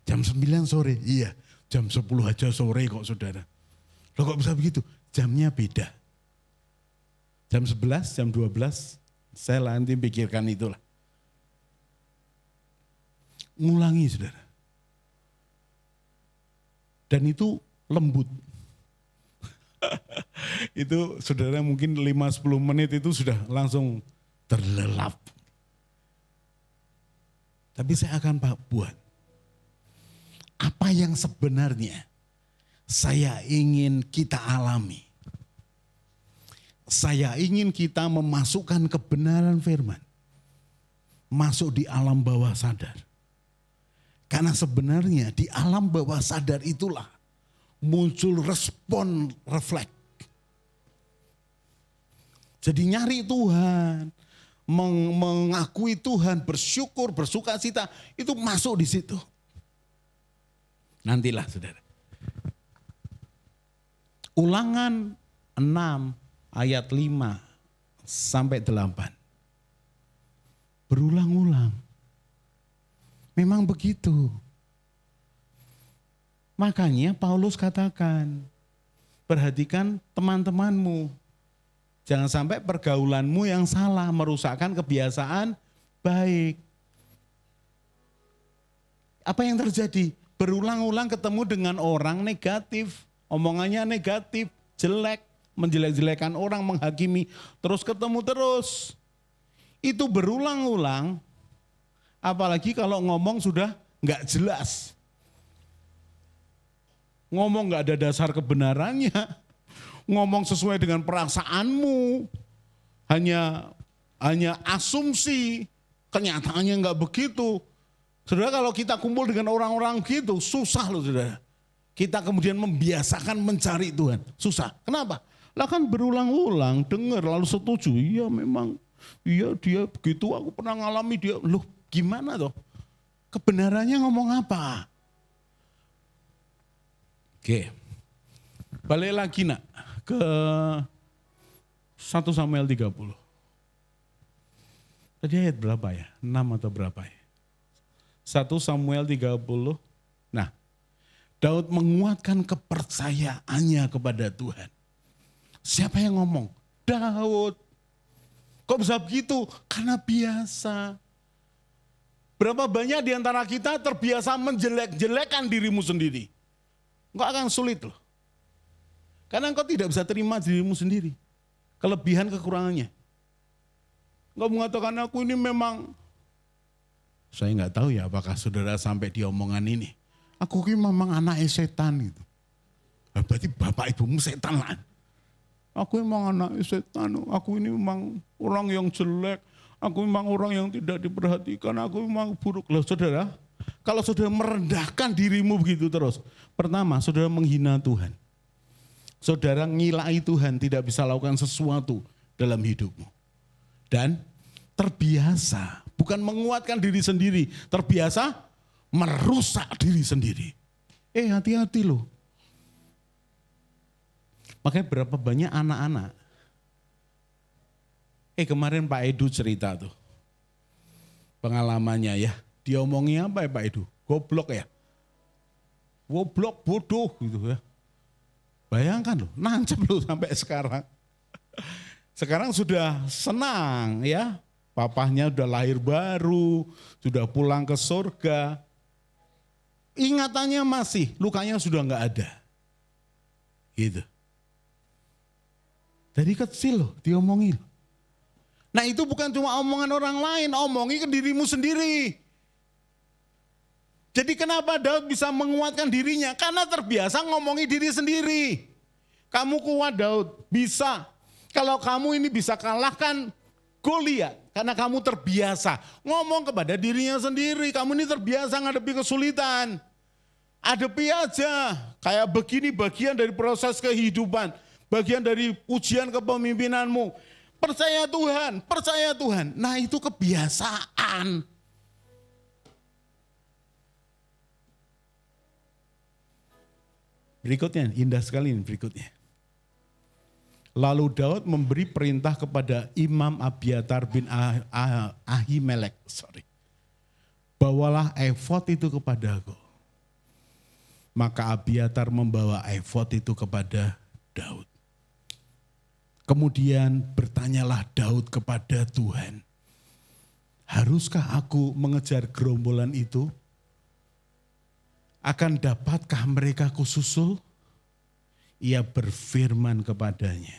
Jam 9 sore, iya. Jam 10 aja sore kok saudara. Loh kok bisa begitu? Jamnya beda. Jam 11, jam 12, saya nanti pikirkan itulah. Ngulangi saudara. Dan itu lembut. Itu saudara mungkin 5-10 menit itu sudah langsung terlelap. Tapi saya akan buat. Apa yang sebenarnya saya ingin kita alami. Saya ingin kita memasukkan kebenaran firman. Masuk di alam bawah sadar. Karena sebenarnya di alam bawah sadar itulah muncul respon refleks. Jadi nyari Tuhan, mengakui Tuhan, bersyukur, bersukacita, itu masuk di situ. Nantilah saudara. Ulangan 6 ayat 5 sampai 8. Berulang-ulang. Memang begitu. Makanya Paulus katakan, perhatikan teman-temanmu. Jangan sampai pergaulanmu yang salah merusakkan kebiasaan baik. apa yang terjadi? Berulang-ulang ketemu dengan orang negatif, omongannya negatif, jelek, menjelek-jelekan orang, menghakimi, terus ketemu terus. Itu berulang-ulang, apalagi kalau ngomong sudah nggak jelas. Ngomong nggak ada dasar kebenarannya, ngomong sesuai dengan perasaanmu, hanya asumsi, kenyataannya nggak begitu. Saudara, kalau kita kumpul dengan orang-orang gitu, susah loh saudara. Kita kemudian membiasakan mencari Tuhan, susah. Kenapa? Lah kan berulang-ulang, dengar lalu setuju, iya memang, iya dia begitu, aku pernah ngalami dia. Loh gimana toh? Kebenarannya ngomong apa? Oke, balik lagi nak ke 1 Samuel 30. Tadi ayat berapa ya? 6 atau berapa ya? 1 Samuel 30. Nah, Daud menguatkan kepercayaannya kepada Tuhan. Siapa yang ngomong? Daud. Kok bisa begitu? Karena biasa. Berapa banyak di antara kita terbiasa menjelek-jelekan dirimu sendiri? Engkau akan sulit loh. Karena engkau tidak bisa terima dirimu sendiri. Kelebihan kekurangannya. Engkau mengatakan aku ini memang, saya nggak tahu ya apakah saudara sampai di omongan ini. Aku ini memang anak setan gitu. Berarti bapak ibumu setan lah. Aku memang anak setan. Aku ini memang orang yang jelek. Aku memang orang yang tidak diperhatikan. Aku memang buruk. Loh saudara, kalau saudara merendahkan dirimu begitu terus. Pertama, saudara menghina Tuhan. Saudara ngilai Tuhan, tidak bisa lakukan sesuatu dalam hidupmu. Dan terbiasa, bukan menguatkan diri sendiri, terbiasa merusak diri sendiri. Hati-hati loh. Makanya berapa banyak anak-anak. Kemarin Pak Edu cerita tuh. Pengalamannya ya. Dia omongin apa ya Pak Edu? Goblok ya. Goblok, bodoh gitu ya. Bayangkan loh, nancep loh sampai sekarang. Sekarang sudah senang ya. Papahnya udah lahir baru, sudah pulang ke surga. Ingatannya masih, lukanya sudah enggak ada. Gitu. Dari kecil loh diomongin. Nah itu bukan cuma omongan orang lain, omongin ke dirimu sendiri. Jadi kenapa Daud bisa menguatkan dirinya? Karena terbiasa ngomongi diri sendiri. Kamu kuat Daud, bisa. Kalau kamu ini bisa kalahkan Goliat, karena kamu terbiasa ngomong kepada dirinya sendiri. Kamu ini terbiasa ngadepi kesulitan. Hadapi aja, kayak begini bagian dari proses kehidupan. Bagian dari ujian kepemimpinanmu. Percaya Tuhan, percaya Tuhan. Nah itu kebiasaan. Berikutnya, indah sekali ini berikutnya. Lalu Daud memberi perintah kepada Imam Abiatar bin Ahimelek. Bawalah efod itu kepadaku. Maka Abiatar membawa efod itu kepada Daud. Kemudian bertanyalah Daud kepada Tuhan. Haruskah aku mengejar gerombolan itu? Akan dapatkah mereka kususul? Ia berfirman kepadanya,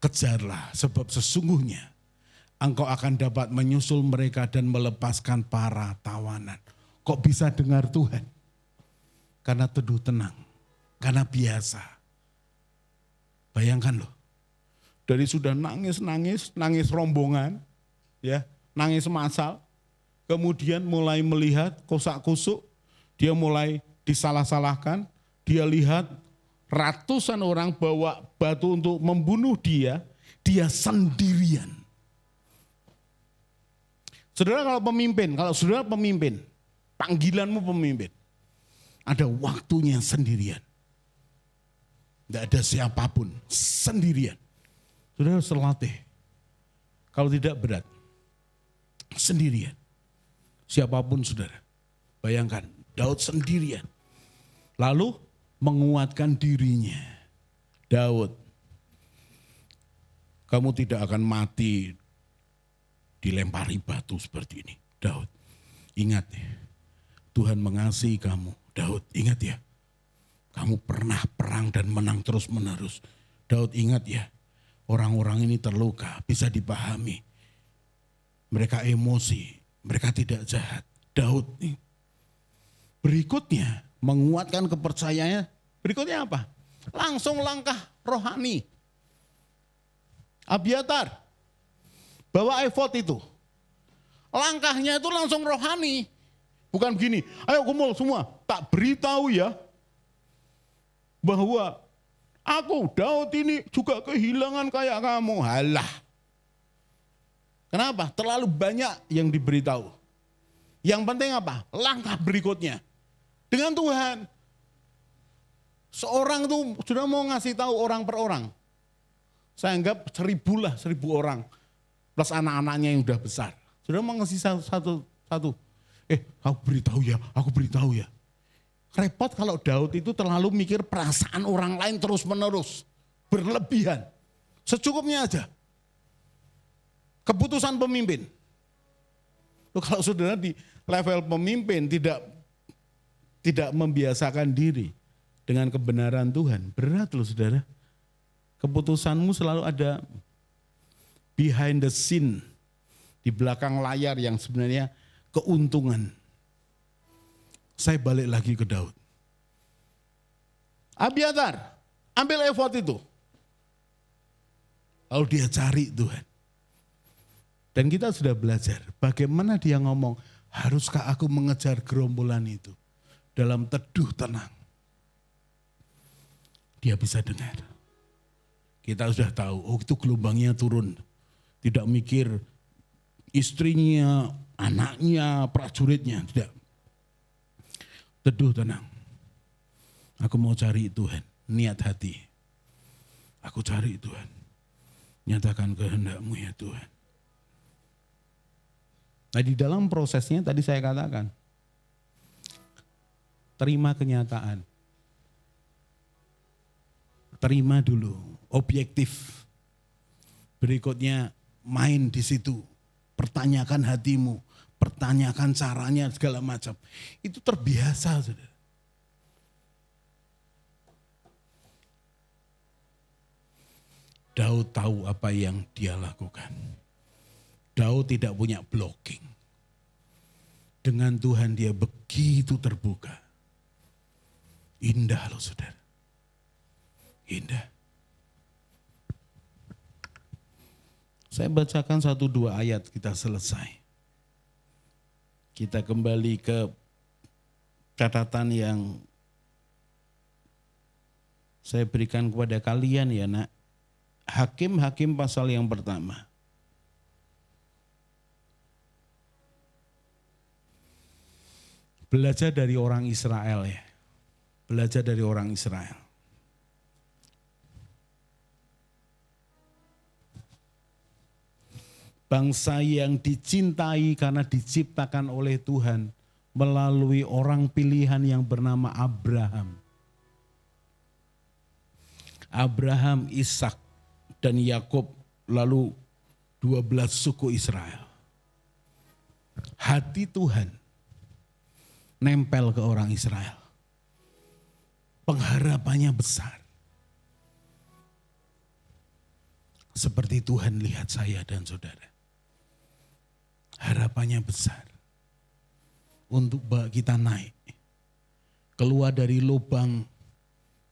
kejarlah sebab sesungguhnya engkau akan dapat menyusul mereka dan melepaskan para tawanan. Kok bisa dengar Tuhan? Karena teduh tenang, karena biasa. Bayangkan loh, dari sudah nangis rombongan, ya, nangis masal, kemudian mulai melihat kosak-kusuk, dia mulai disalah-salahkan, dia lihat ratusan orang bawa batu untuk membunuh dia sendirian. Saudara kalau saudara pemimpin, panggilanmu pemimpin, ada waktunya sendirian. Tidak ada siapapun, sendirian. Saudara harus terlatih. Kalau tidak berat, sendirian. Siapapun saudara, bayangkan. Daud sendirian. Lalu menguatkan dirinya. Daud, kamu tidak akan mati dilempari batu seperti ini. Daud, ingat ya, Tuhan mengasihi kamu. Daud, ingat ya, kamu pernah perang dan menang terus menerus. Daud, ingat ya, orang-orang ini terluka, bisa dipahami. Mereka emosi, mereka tidak jahat. Daud nih. Berikutnya menguatkan kepercayaannya. Berikutnya apa? Langsung langkah rohani. Abiatar bawa efod itu. Langkahnya itu langsung rohani. Bukan begini, ayo kumpul semua, tak beritahu ya bahwa aku Daud ini juga kehilangan kayak kamu. Halah. Kenapa? Terlalu banyak yang diberitahu. Yang penting apa? Langkah berikutnya. Dengan Tuhan. Seorang itu sudah mau ngasih tahu orang per orang. Saya anggap 1.000 orang. Plus anak-anaknya yang udah besar. Sudah mau ngasih satu. Aku beritahu ya. Repot kalau Daud itu terlalu mikir perasaan orang lain terus menerus. Berlebihan. Secukupnya aja. Keputusan pemimpin. Kalau saudara di level pemimpin tidak membiasakan diri dengan kebenaran Tuhan, berat loh saudara. Keputusanmu selalu ada behind the scene, di belakang layar yang sebenarnya keuntungan. Saya balik lagi ke Daud. Abiatar, ambil efod itu. Lalu dia cari Tuhan. Dan kita sudah belajar bagaimana dia ngomong, haruskah aku mengejar gerombolan itu? Dalam teduh tenang. Dia bisa dengar. Kita sudah tahu, oh itu gelombangnya turun. Tidak mikir istrinya, anaknya, prajuritnya. Tidak. Teduh tenang. Aku mau cari Tuhan. Niat hati. Aku cari Tuhan. Nyatakan kehendak-Mu ya Tuhan. Nah di dalam prosesnya tadi saya katakan. Terima kenyataan. Terima dulu. Objektif. Berikutnya main di situ. Pertanyakan hatimu. Pertanyakan caranya segala macam. Itu terbiasa saudara. Daud tahu apa yang dia lakukan. Daud tidak punya blocking. Dengan Tuhan dia begitu terbuka. Indah loh saudara. Indah. Saya bacakan 1-2 ayat kita selesai. Kita kembali ke catatan yang saya berikan kepada kalian ya nak. Hakim-Hakim pasal yang pertama. Belajar dari orang Israel ya. Belajar dari orang Israel. Bangsa yang dicintai karena diciptakan oleh Tuhan melalui orang pilihan yang bernama Abraham. Abraham, Ishak, dan Yakub, lalu 12 suku Israel. Hati Tuhan nempel ke orang Israel. Pengharapannya besar. Seperti Tuhan lihat saya dan saudara. Harapannya besar. Untuk kita naik. Keluar dari lubang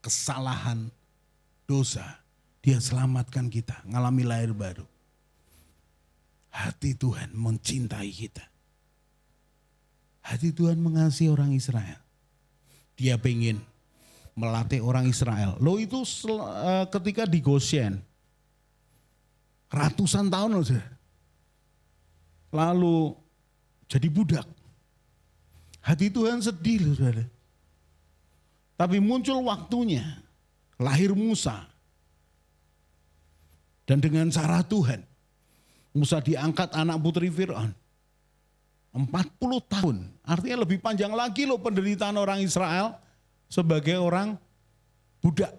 kesalahan, dosa. Dia selamatkan kita, ngalami lahir baru. Hati Tuhan mencintai kita. Hati Tuhan mengasihi orang Israel. Dia pengen melatih orang Israel. Lo itu ketika di Goshen, ratusan tahun saja. Lalu jadi budak. Hati Tuhan sedih loh saudara. Tapi muncul waktunya, lahir Musa. Dan dengan cara Tuhan, Musa diangkat anak putri Fir'aun. 40 tahun, artinya lebih panjang lagi loh penderitaan orang Israel sebagai orang budak,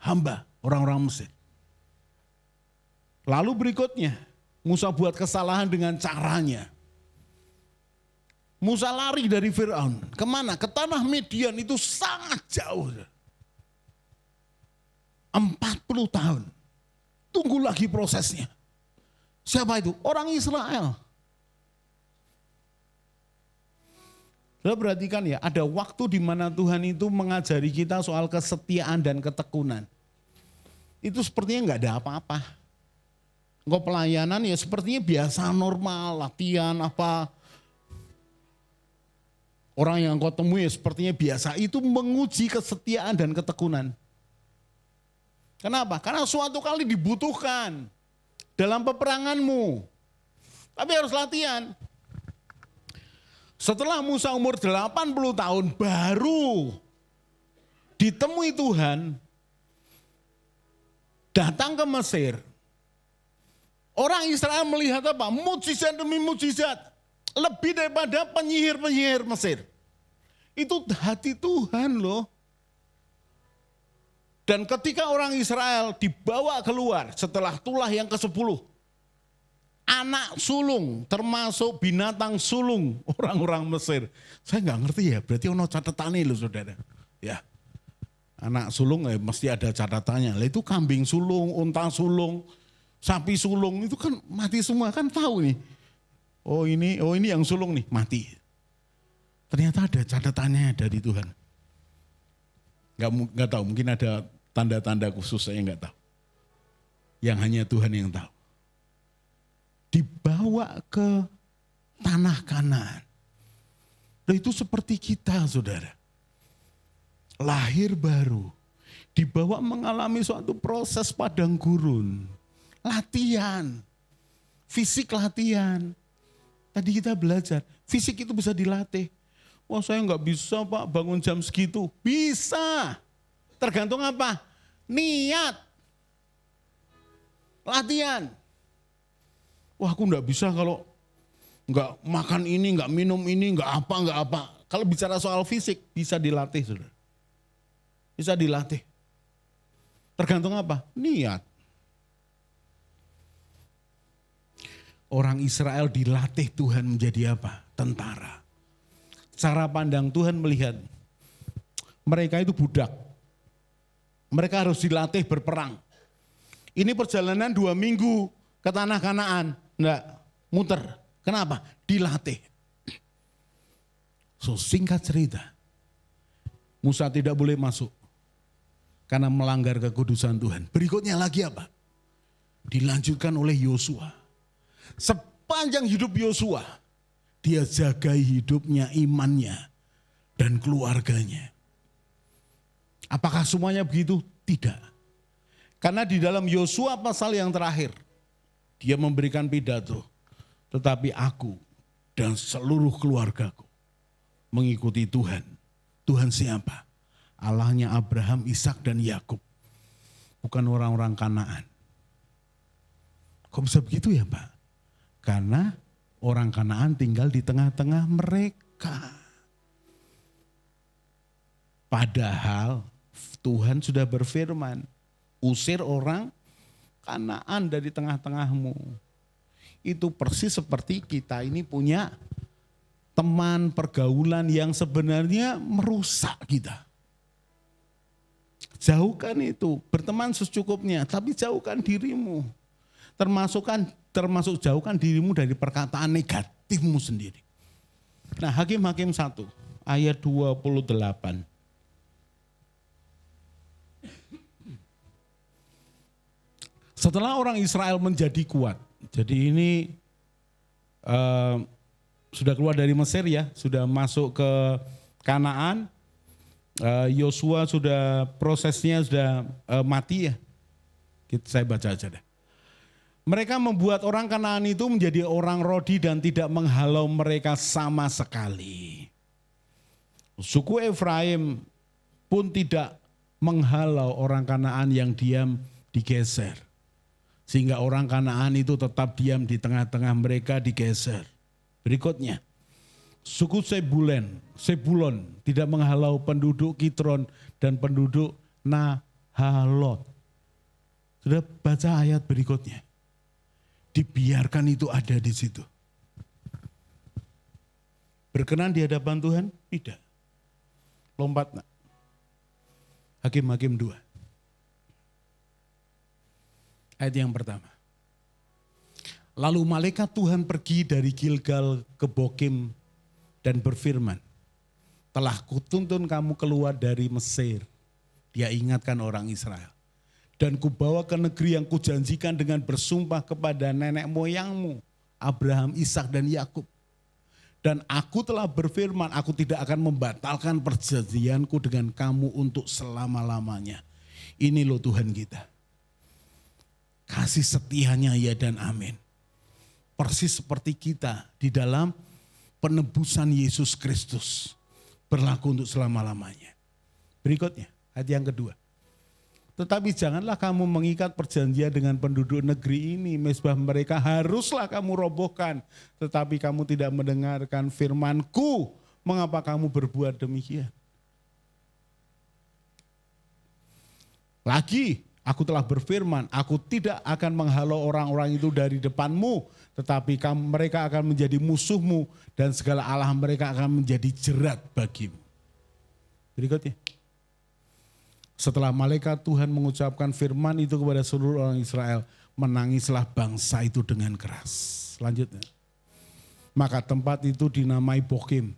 hamba, orang-orang Mesir. Lalu berikutnya, Musa buat kesalahan dengan caranya. Musa lari dari Firaun. Kemana? Ke tanah Midian, itu sangat jauh. 40 tahun. Tunggu lagi prosesnya. Siapa itu? Orang Israel. Lalu perhatikan ya, ada waktu di mana Tuhan itu mengajari kita soal kesetiaan dan ketekunan. Itu sepertinya nggak ada apa-apa. Engkau pelayanan ya sepertinya biasa, normal, latihan apa. Orang yang kau temui ya sepertinya biasa. Itu menguji kesetiaan dan ketekunan. Kenapa? Karena suatu kali dibutuhkan dalam peperanganmu. Tapi harus latihan. Setelah Musa umur 80 tahun baru ditemui Tuhan, datang ke Mesir. Orang Israel melihat apa? Mujizat demi mujizat. Lebih daripada penyihir-penyihir Mesir. Itu hati Tuhan loh. Dan ketika orang Israel dibawa keluar setelah tulah yang ke-10. Anak sulung termasuk binatang sulung orang-orang Mesir. Saya nggak ngerti ya, berarti ono catatannya loh saudara. Ya, anak sulung mesti ada catatannya. Lah itu kambing sulung, unta sulung, sapi sulung itu kan mati semua, kan tahu nih. Oh ini yang sulung nih mati. Ternyata ada catatannya dari Tuhan. Nggak tahu, mungkin ada tanda-tanda khusus, saya nggak tahu. Yang hanya Tuhan yang tahu. Dibawa ke tanah Kanaan. Nah, itu seperti kita saudara. Lahir baru. Dibawa mengalami suatu proses padang gurun. Latihan. Fisik latihan. Tadi kita belajar. Fisik itu bisa dilatih. Wah saya nggak bisa Pak bangun jam segitu. Bisa. Tergantung apa? Niat. Latihan. Wah aku nggak bisa kalau nggak makan ini, nggak minum ini, nggak apa. Kalau bicara soal fisik bisa dilatih saudara. Bisa dilatih. Tergantung apa? Niat. Orang Israel dilatih Tuhan menjadi apa? Tentara. Cara pandang Tuhan melihat mereka itu budak. Mereka harus dilatih berperang. Ini perjalanan 2 minggu ke tanah Kanaan. Enggak, muter. Kenapa? Dilatih. So singkat cerita, Musa tidak boleh masuk karena melanggar kekudusan Tuhan. Berikutnya lagi apa? Dilanjutkan oleh Yosua. Sepanjang hidup Yosua, dia jagai hidupnya, imannya, dan keluarganya. Apakah semuanya begitu? Tidak. Karena di dalam Yosua pasal yang terakhir, dia memberikan pidato, tetapi aku dan seluruh keluargaku mengikuti Tuhan. Tuhan siapa? Allahnya Abraham, Ishak dan Yakub. Bukan orang-orang Kanaan. Kok bisa begitu ya Pak? Karena orang Kanaan tinggal di tengah-tengah mereka. Padahal Tuhan sudah berfirman, usir orang Kanaan dari tengah-tengahmu. Itu persis seperti kita ini punya teman pergaulan yang sebenarnya merusak kita. Jauhkan itu, berteman secukupnya, tapi jauhkan dirimu. Termasuk jauhkan dirimu dari perkataan negatifmu sendiri. Nah, Hakim-Hakim 1 ayat 28. Setelah orang Israel menjadi kuat, jadi ini sudah keluar dari Mesir ya, sudah masuk ke Kanaan, Yosua sudah prosesnya sudah mati ya, saya baca aja deh. Mereka membuat orang Kanaan itu menjadi orang Rodi dan tidak menghalau mereka sama sekali. Suku Efraim pun tidak menghalau orang Kanaan yang diam digeser. Sehingga orang Kanaan itu tetap diam di tengah-tengah mereka digeser. Berikutnya, suku Sebulon tidak menghalau penduduk Kitron dan penduduk Nahalot. Sudah baca ayat berikutnya. Dibiarkan itu ada di situ. Berkenan di hadapan Tuhan? Tidak. Lompat nak. Hakim-Hakim 2. Ayat yang pertama. Lalu malaikat Tuhan pergi dari Gilgal ke Bokim dan berfirman, telah kutuntun kamu keluar dari Mesir. Dia ingatkan orang Israel. Dan kubawa ke negeri yang kujanjikan dengan bersumpah kepada nenek moyangmu, Abraham, Ishak dan Yakub. Dan aku telah berfirman, aku tidak akan membatalkan perjanjianku dengan kamu untuk selama-lamanya. Ini loh Tuhan kita. Kasih setianya ya dan amin. Persis seperti kita di dalam penebusan Yesus Kristus. Berlaku untuk selama-lamanya. Berikutnya, ayat yang kedua. Tetapi janganlah kamu mengikat perjanjian dengan penduduk negeri ini. Mezbah mereka haruslah kamu robohkan. Tetapi kamu tidak mendengarkan firman-Ku. Mengapa kamu berbuat demikian? Lagi, aku telah berfirman, aku tidak akan menghalau orang-orang itu dari depanmu. Tetapi mereka akan menjadi musuhmu. Dan segala Allah mereka akan menjadi jerat bagimu. Berikutnya. Setelah malaikat Tuhan mengucapkan firman itu kepada seluruh orang Israel, menangislah bangsa itu dengan keras. Selanjutnya. Maka tempat itu dinamai Bokim.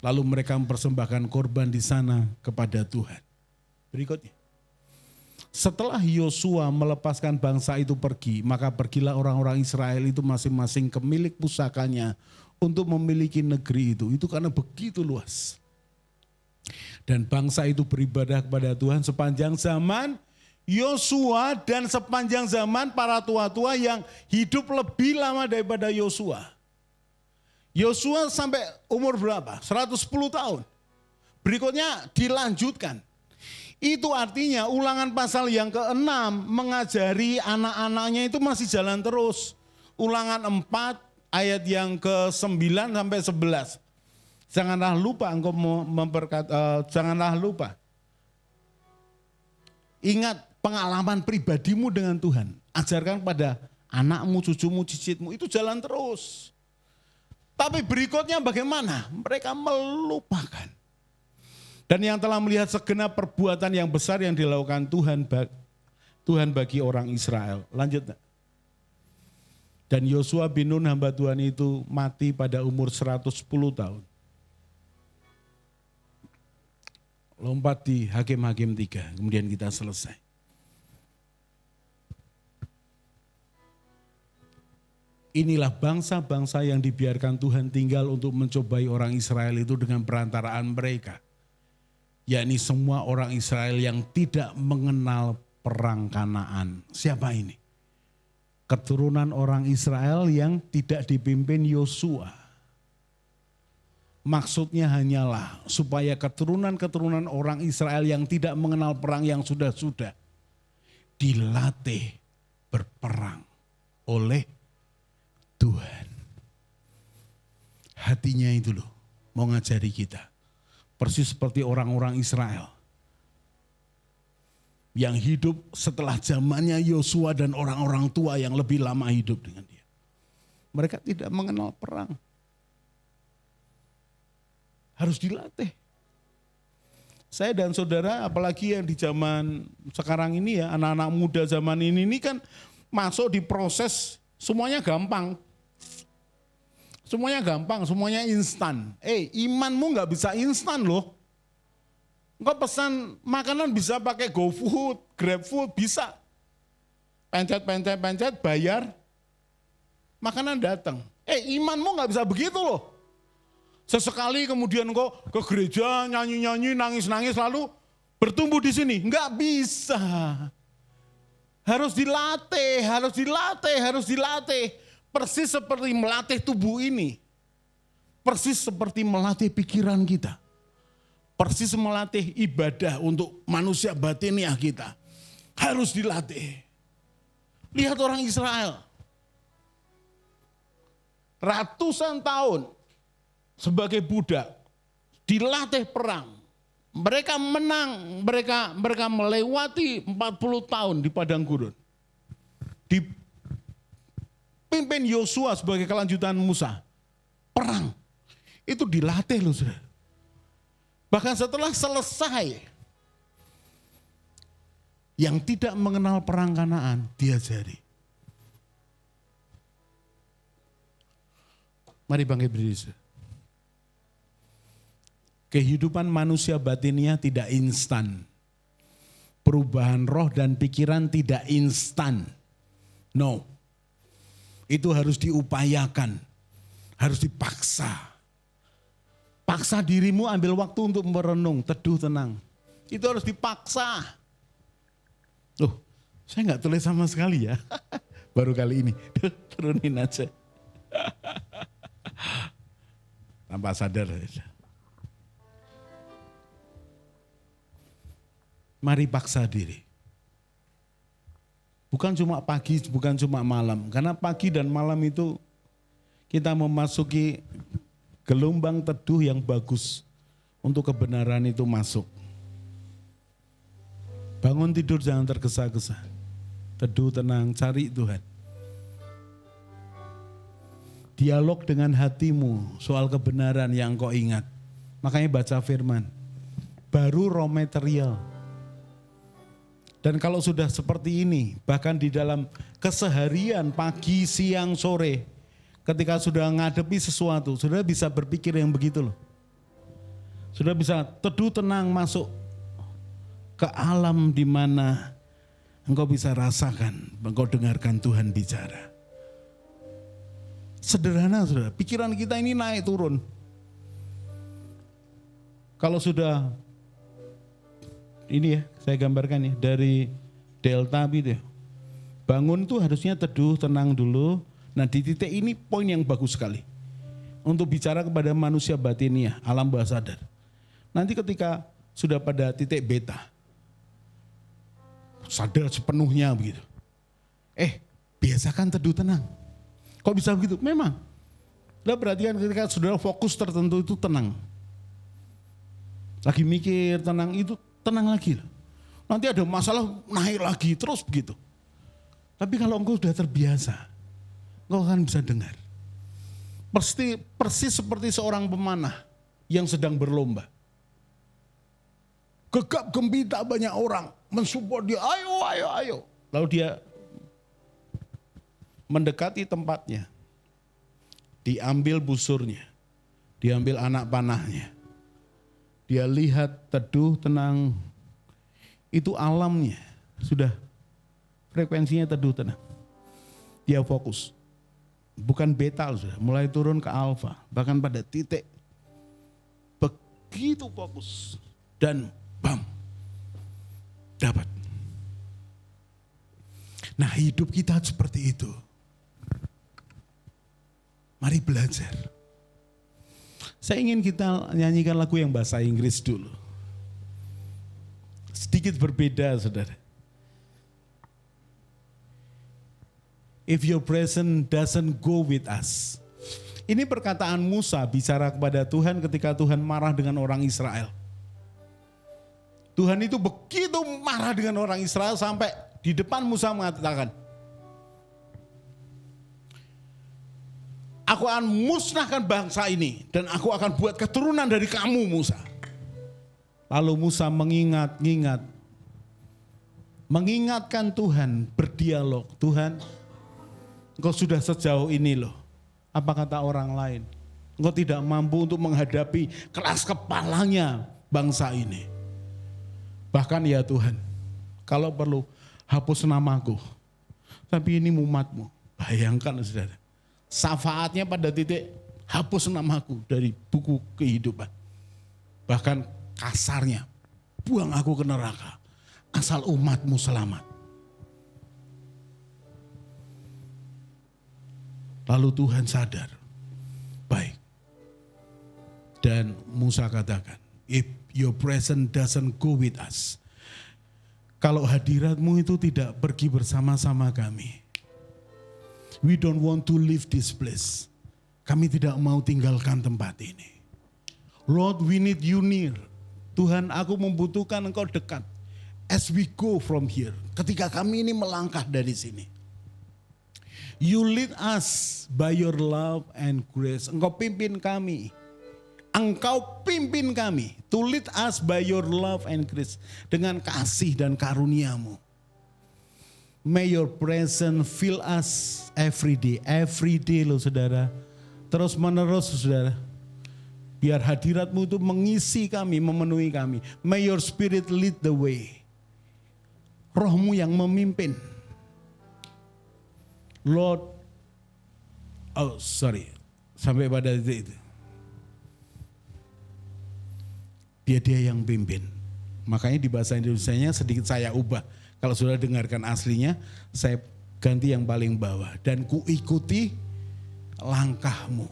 Lalu mereka mempersembahkan korban di sana kepada Tuhan. Berikutnya. Setelah Yosua melepaskan bangsa itu pergi, maka pergilah orang-orang Israel itu masing-masing ke milik pusakanya untuk memiliki negeri itu. Itu karena begitu luas. Dan bangsa itu beribadah kepada Tuhan sepanjang zaman Yosua dan sepanjang zaman para tua-tua yang hidup lebih lama daripada Yosua. Yosua sampai umur berapa? 110 tahun. Berikutnya dilanjutkan. Itu artinya Ulangan pasal yang ke-6 mengajari anak-anaknya itu masih jalan terus. Ulangan 4 ayat yang ke-9 sampai 11. Janganlah lupa engkau janganlah lupa. Ingat pengalaman pribadimu dengan Tuhan. Ajarkan pada anakmu, cucumu, cicitmu. Itu jalan terus. Tapi berikutnya bagaimana? Mereka melupakan. Dan yang telah melihat segenap perbuatan yang besar yang dilakukan Tuhan bagi orang Israel. Lanjut. Dan Yosua bin Nun hamba Tuhan itu mati pada umur 110 tahun. Lompat di Hakim-Hakim 3, kemudian kita selesai. Inilah bangsa-bangsa yang dibiarkan Tuhan tinggal untuk mencobai orang Israel itu dengan perantaraan mereka. Yakni semua orang Israel yang tidak mengenal perang Kanaan. Siapa ini? Keturunan orang Israel yang tidak dipimpin Yosua. Maksudnya hanyalah supaya keturunan-keturunan orang Israel yang tidak mengenal perang yang sudah-sudah dilatih berperang oleh Tuhan. Hatinya itu loh mau ngajari kita. Persis seperti orang-orang Israel yang hidup setelah zamannya Yosua dan orang-orang tua yang lebih lama hidup dengan dia. Mereka tidak mengenal perang. Harus dilatih. Saya dan saudara, apalagi yang di zaman sekarang ini ya, anak-anak muda zaman ini kan masuk di proses semuanya gampang. Semuanya gampang, semuanya instan. Imanmu gak bisa instan loh. Engkau pesan makanan bisa pakai GoFood, GrabFood, bisa. Pencet, bayar, makanan datang. Imanmu gak bisa begitu loh. Sesekali kemudian kok ke gereja nyanyi-nyanyi, nangis-nangis lalu bertumbuh di sini. Enggak bisa. Harus dilatih. Persis seperti melatih tubuh ini. Persis seperti melatih pikiran kita. Persis melatih ibadah untuk manusia batiniah kita. Harus dilatih. Lihat orang Israel. Ratusan tahun sebagai budak, dilatih perang. Mereka menang, mereka melewati 40 tahun di padang gurun. Dipimpin Yosua sebagai kelanjutan Musa. Perang. Itu dilatih loh saudara. Bahkan setelah selesai, yang tidak mengenal perang Kanaan diajari. Mari bangkit berdiri. Kehidupan manusia batiniah tidak instan. Perubahan roh dan pikiran tidak instan. No. Itu harus diupayakan. Harus dipaksa. Paksa dirimu, ambil waktu untuk merenung, teduh, tenang. Itu harus dipaksa. Loh, saya nggak tulis sama sekali ya. Baru kali ini. Turunin aja. Tanpa sadar. Mari paksa diri. Bukan cuma pagi, bukan cuma malam. Karena pagi dan malam itu kita memasuki gelombang teduh yang bagus untuk kebenaran itu masuk. Bangun tidur jangan tergesa-gesa. Teduh, tenang, cari Tuhan. Dialog dengan hatimu soal kebenaran yang kau ingat. Makanya baca firman. Baru raw material. Dan kalau sudah seperti ini, bahkan di dalam keseharian pagi, siang, sore, ketika sudah ngadepi sesuatu, sudah bisa berpikir yang begitu loh. Sudah bisa teduh tenang masuk ke alam di mana engkau bisa rasakan, engkau dengarkan Tuhan bicara. Sederhana saudara, pikiran kita ini naik turun. Kalau sudah ini ya, saya gambarkan ya, dari delta gitu ya. Bangun tuh harusnya teduh, tenang dulu. Nah di titik ini poin yang bagus sekali. Untuk bicara kepada manusia batiniah, alam bawah sadar. Nanti ketika sudah pada titik beta, sadar sepenuhnya begitu. Biasakan teduh tenang. Kok bisa begitu? Memang. Lah perhatikan ketika saudara fokus tertentu itu tenang. Lagi mikir tenang itu tenang lagi. Nanti ada masalah naik lagi terus begitu. Tapi kalau engkau sudah terbiasa, engkau akan bisa dengar. Persis seperti seorang pemanah yang sedang berlomba. Gegap gempita banyak orang mensupport dia, ayo. Lalu dia mendekati tempatnya. Diambil busurnya. Diambil anak panahnya. Dia lihat teduh, tenang. Itu alamnya. Sudah frekuensinya teduh, tenang. Dia fokus. Bukan beta, sudah mulai turun ke alfa. Bahkan pada titik. Begitu fokus. Dan bam. Dapat. Nah hidup kita seperti itu. Mari belajar. Saya ingin kita nyanyikan lagu yang bahasa Inggris dulu. Sedikit berbeda saudara. If your presence doesn't go with us. Ini perkataan Musa bicara kepada Tuhan ketika Tuhan marah dengan orang Israel. Tuhan itu begitu marah dengan orang Israel sampai di depan Musa mengatakan, aku akan musnahkan bangsa ini dan aku akan buat keturunan dari kamu Musa. Lalu Musa mengingatkan Tuhan, berdialog. Tuhan, engkau sudah sejauh ini loh. Apa kata orang lain? Engkau tidak mampu untuk menghadapi keras kepalanya bangsa ini. Bahkan ya Tuhan, kalau perlu hapus namaku. Tapi ini umatmu. Bayangkan saudara. Syafaatnya pada titik hapus namaku dari buku kehidupan. Bahkan kasarnya, buang aku ke neraka. Asal umatmu selamat. Lalu Tuhan sadar. Baik. Dan Musa katakan, if your presence doesn't go with us. Kalau hadiratmu itu tidak pergi bersama-sama kami. We don't want to leave this place. Kami tidak mau tinggalkan tempat ini. Lord, we need you near. Tuhan, aku membutuhkan engkau dekat. As we go from here. Ketika kami ini melangkah dari sini. You lead us by your love and grace. Engkau pimpin kami. Engkau pimpin kami. To lead us by your love and grace. Dengan kasih dan karuniamu. May your presence fill us every day. Every day loh saudara. Terus menerus saudara. Biar hadiratmu itu mengisi kami, memenuhi kami. May your spirit lead the way. Rohmu yang memimpin. Lord, sampai pada itu. Dia yang pimpin. Makanya di bahasa Indonesianya sedikit saya ubah. Kalau sudah dengarkan aslinya, saya ganti yang paling bawah. Dan kuikuti langkahmu.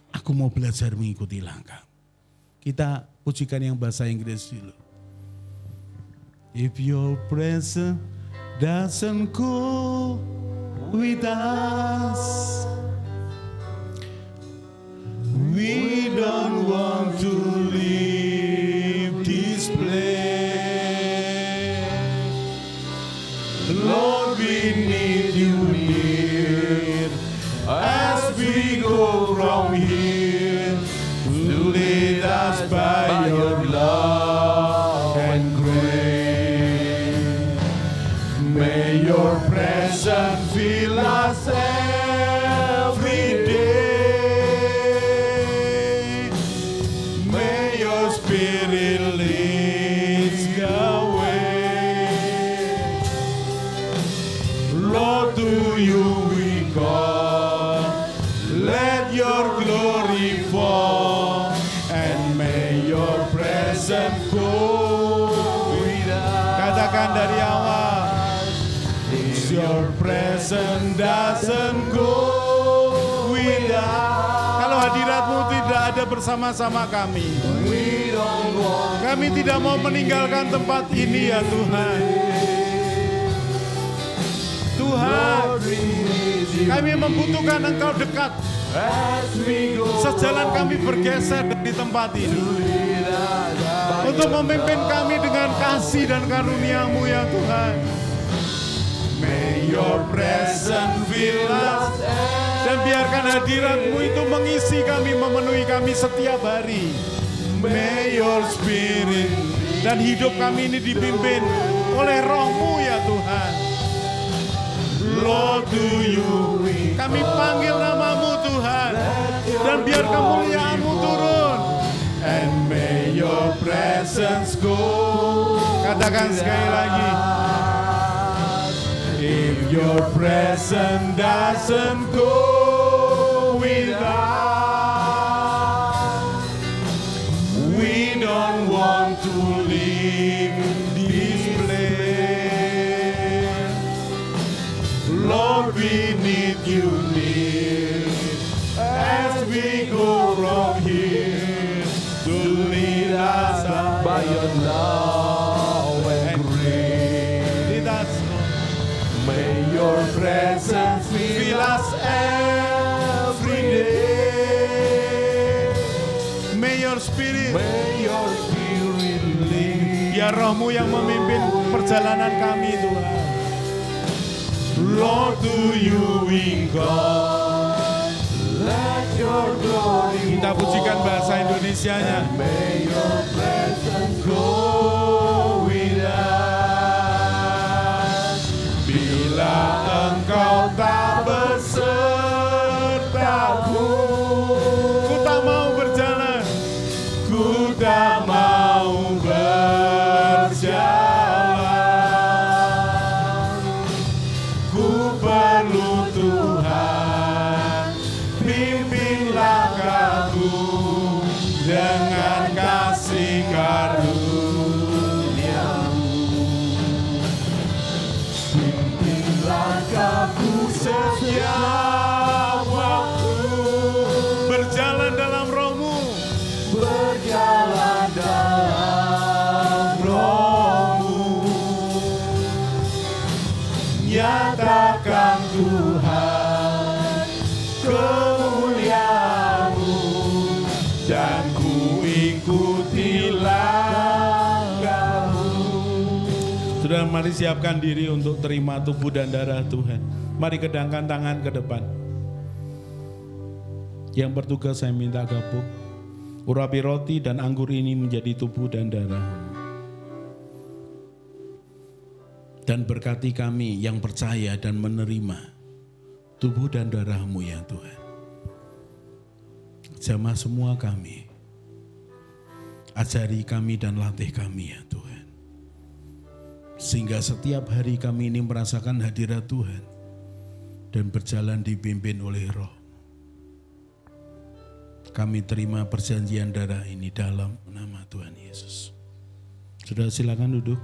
Aku mau belajar mengikuti langkah. Kita pujikan yang bahasa Inggris dulu. If your presence doesn't go with us, we don't want to leave this place. Lord, we need you near as we go from here to lead us by your love and grace. May your presence fill us every day. May your spirit lead the way. Lord, to you we call. Let your glory fall, and may your presence go with us. Katakan dari awal. If your presence doesn't go with us. Kalau hadiratmu tidak ada bersama-sama kami, kami tidak mau meninggalkan tempat ini ya Tuhan. Tuhan, kami membutuhkan Engkau dekat. Sejalan kami bergeser dari tempat ini untuk memimpin kami dengan kasih dan karunia-Mu ya Tuhan. May your presence fill us. Dan biarkan hadirat-Mu itu mengisi kami, memenuhi kami setiap hari. May your spirit. Dan hidup kami ini dipimpin oleh Roh-Mu ya Tuhan. Lord, to you kami panggil nama-Mu Tuhan. Dan biar kemuliaan-Mu turun. And may your presence go. Katakan sekali lagi. If your presence doesn't go with us, we don't want to leave this place. Lord, we need you near as we go from here to lead us by your love and grace. Lead us, may your presence fill us every day. May your spirit lead. Biar Roh-Mu yang memimpin perjalanan kami Tuhan. Lord, to you we call. Let your glory. Kita pujikan bahasa Indonesianya. May your presence go with us. Bila Engkau tak besertaku, ku tak mau berjalan, ku tak mau berjalan. Ku perlu Tuhan, pimpin langkahku dengan kasih karunia-Mu. Pimpin langkahku setiap waktu. Berjalan dalam Roh-Mu. Berjalan dalam Roh-Mu. Nyatakan Tuhan kemuliaan-Mu, dan ku ikuti langkah-Mu. Sudah, mari siapkan diri untuk terima tubuh dan darah Tuhan. Mari kedangkan tangan ke depan. Yang bertugas saya minta gabung. Urapi roti dan anggur ini menjadi tubuh dan darah-Mu. Dan berkati kami yang percaya dan menerima tubuh dan darah-Mu ya Tuhan. Jamah semua kami. Ajari kami dan latih kami ya Tuhan. Sehingga setiap hari kami ini merasakan hadirat Tuhan. Dan berjalan dipimpin oleh Roh. Kami terima perjanjian darah ini dalam nama Tuhan Yesus. Sudah silakan duduk.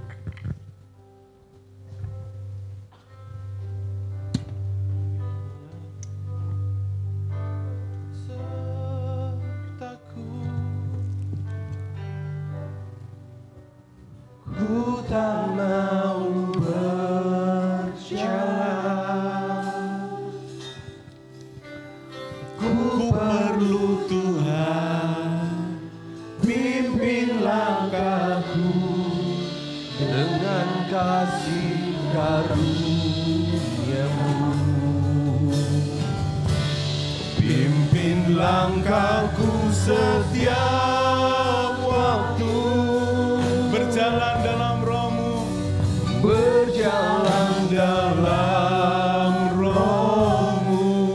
Ku tak mau berjalan, ku perlu Tuhan, pimpin langkahku dengan kasih karunia-Mu. Pimpin langkahku setiap waktu, Berjalan dalam Roh-Mu. berjalan dalam Roh-Mu.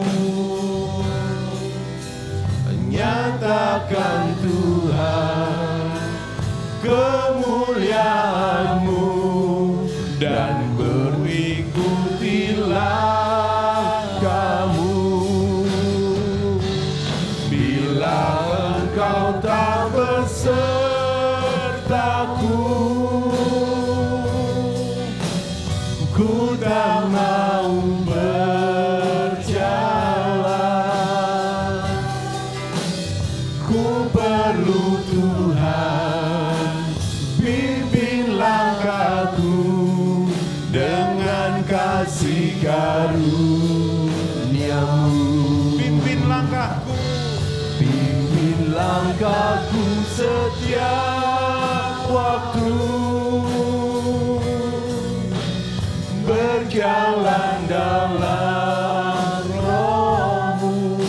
Nyatakan Tuhan kemuliaan-Mu dan berikutilah kamu. Bila Engkau tak besertaku, ku tak mau berjalan. Ku perlu Tuhan, pimpin langkahku dengan kasih karunia-Mu. Pimpin langkahku. Pimpin langkahku setiap waktu, berjalan dalam Roh-Mu.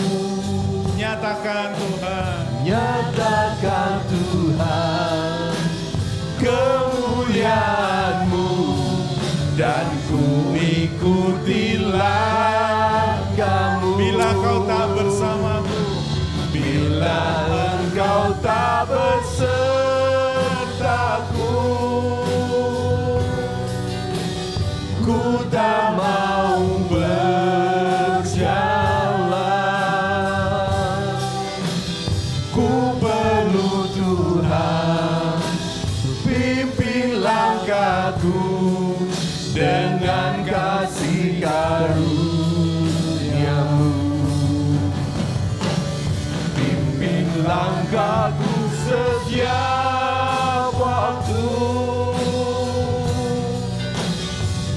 Nyatakan Tuhan. Nyatakan Tuhan kemuliaan-Mu dan ku ikutilah kamu. Bila Kau tak bersamaku, Bila Engkau tak besertaku, ku tak mau berjalan. Ku perlu Tuhan, pimpin langkahku dengan kasih karunia-Mu. Pimpin langkahku setiap waktu,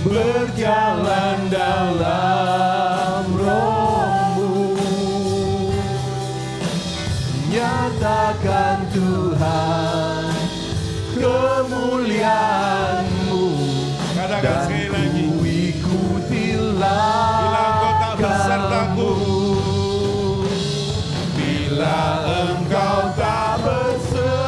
berjalan dalam Roh-Mu. Nyatakan Tuhan kemuliaan-Mu katakan dan sekali lagi. ku ikutilah Bila Engkau tak besertaku, bila Engkau tak besertaku,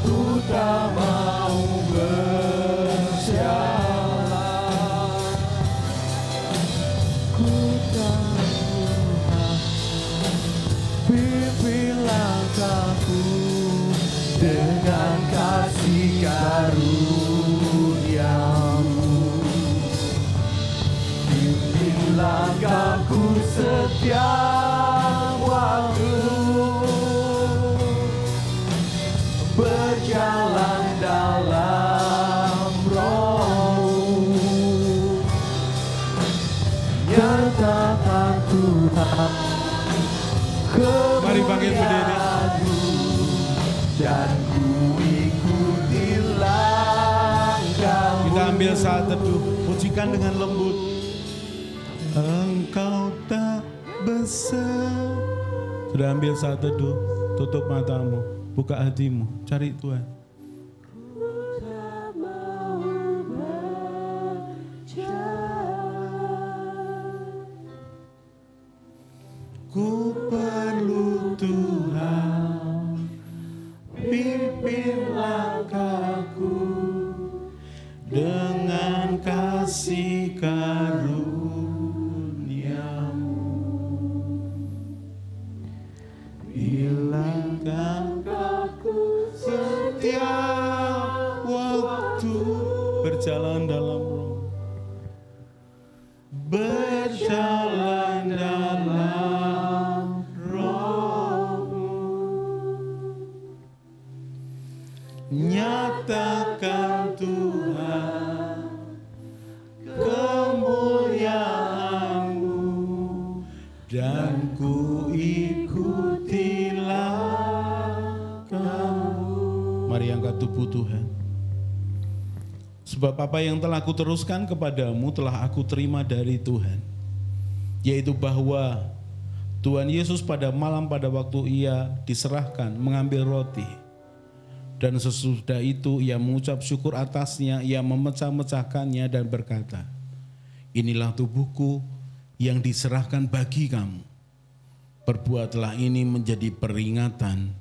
ku tak mau berjalan. Ku tak mau, pimpin langkahku dengan kasih karunia-Mu. Pimpin langkahku setiap waktu, berjalan dalam Roh-Mu. Nyatakan Tuhan Mari bangkit berdiri. kemuliaan-Mu dan ku ikuti langkah-Mu. Kita ambil saat teduh, pujikan dengan lembut. Engkau tak besar. Sudah ambil saat teduh, tutup matamu, buka hatimu, cari Tuhan. Ku perlu Tuhan, pimpin langkahku dengan kasih karunia-Mu. Hilangkan aku setiap waktu berjalan dalam roh, berjalan dalam roh-Mu. Nyatakan Tuhan kemuliaan-Mu, dan ku ikutilah Kamu. Mari angkat tubuh Tuhan. Sebab apa yang telah aku teruskan kepadamu telah aku terima dari Tuhan, yaitu bahwa Tuhan Yesus pada malam pada waktu Ia diserahkan mengambil roti, dan sesudah itu Ia mengucap syukur atasnya, Ia memecah-mecahkannya dan berkata, inilah tubuhku yang diserahkan bagi kamu. Perbuatlah ini menjadi peringatan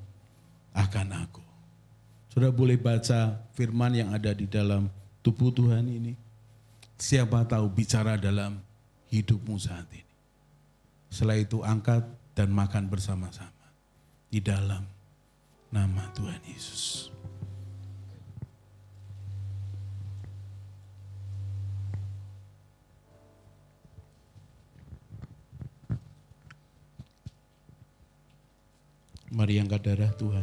akan aku. Saudara boleh baca firman yang ada di dalam tubuh Tuhan ini. Siapa tahu bicara dalam hidupmu saat ini. Setelah itu angkat dan makan bersama-sama di dalam nama Tuhan Yesus. Mari angkat darah Tuhan.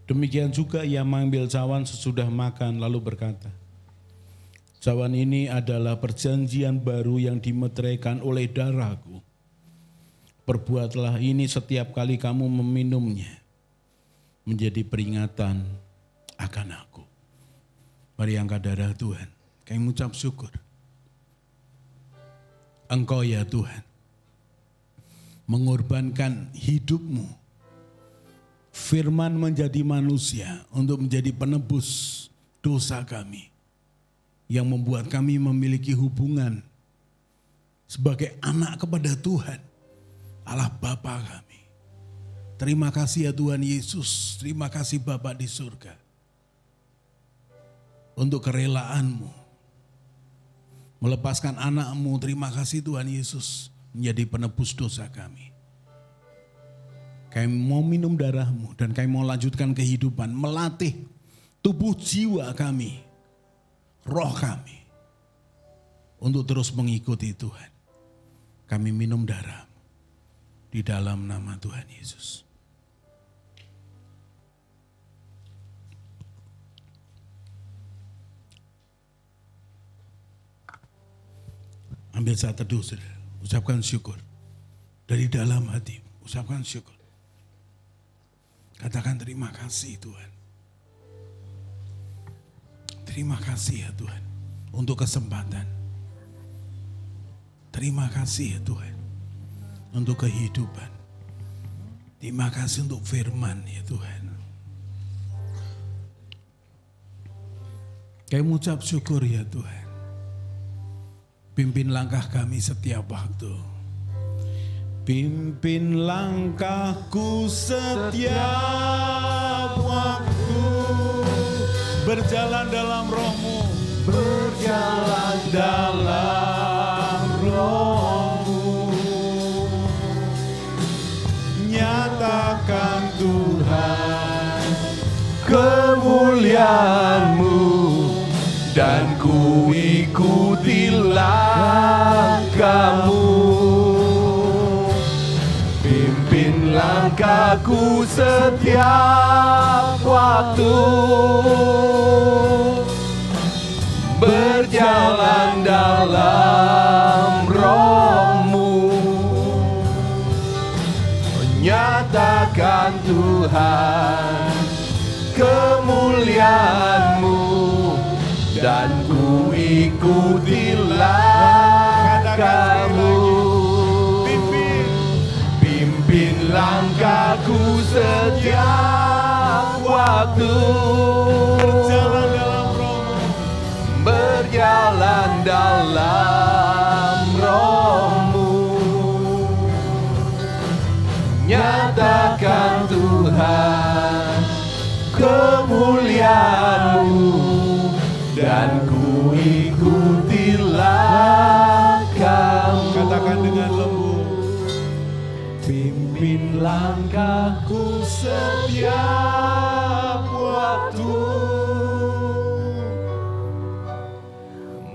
Demikian juga Ia mengambil cawan sesudah makan lalu berkata, cawan ini adalah perjanjian baru yang dimeteraikan oleh darahku. Perbuatlah ini setiap kali kamu meminumnya, menjadi peringatan akan aku. Mari angkat darah Tuhan, kami mengucap syukur. Engkau ya Tuhan, mengorbankan hidupmu, firman menjadi manusia untuk menjadi penebus dosa kami, yang membuat kami memiliki hubungan sebagai anak kepada Tuhan, Allah Bapa kami. Terima kasih ya Tuhan Yesus, terima kasih Bapa di surga, untuk kerelaanmu, melepaskan anakmu. Terima kasih Tuhan Yesus, menjadi penebus dosa kami. Kami mau minum darahmu dan kami mau lanjutkan kehidupan, melatih tubuh jiwa kami, roh kami, untuk terus mengikuti Tuhan. Kami minum darahmu di dalam nama Tuhan Yesus. Ambil saat teduh, saudara. Ucapkan syukur. Dari dalam hati, ucapkan syukur. Katakan terima kasih Tuhan. Terima kasih ya Tuhan untuk kesempatan. Terima kasih ya Tuhan untuk kehidupan. Terima kasih untuk firman ya Tuhan. Kami mengucap syukur ya Tuhan. Pimpin langkah kami setiap waktu. Pimpin langkahku setiap waktu. Berjalan dalam roh-Mu. Berjalan dalam roh-Mu. Nyatakan Tuhan kemuliaan-Mu, dan ku ikutilah Kamu. Pimpin langkahku setiap waktu. Berjalan dalam roh-Mu. Menyatakan Tuhan kemuliaan-Mu, dan ku ikutilah Kamu. Pimpin langkahku setiap waktu. dalam Roh-Mu. Nyatakan Tuhan kemuliaan-Mu, dan ku ikuti langkah-Mu. Katakan dengan lembut. Pimpin langkahku setiap waktu,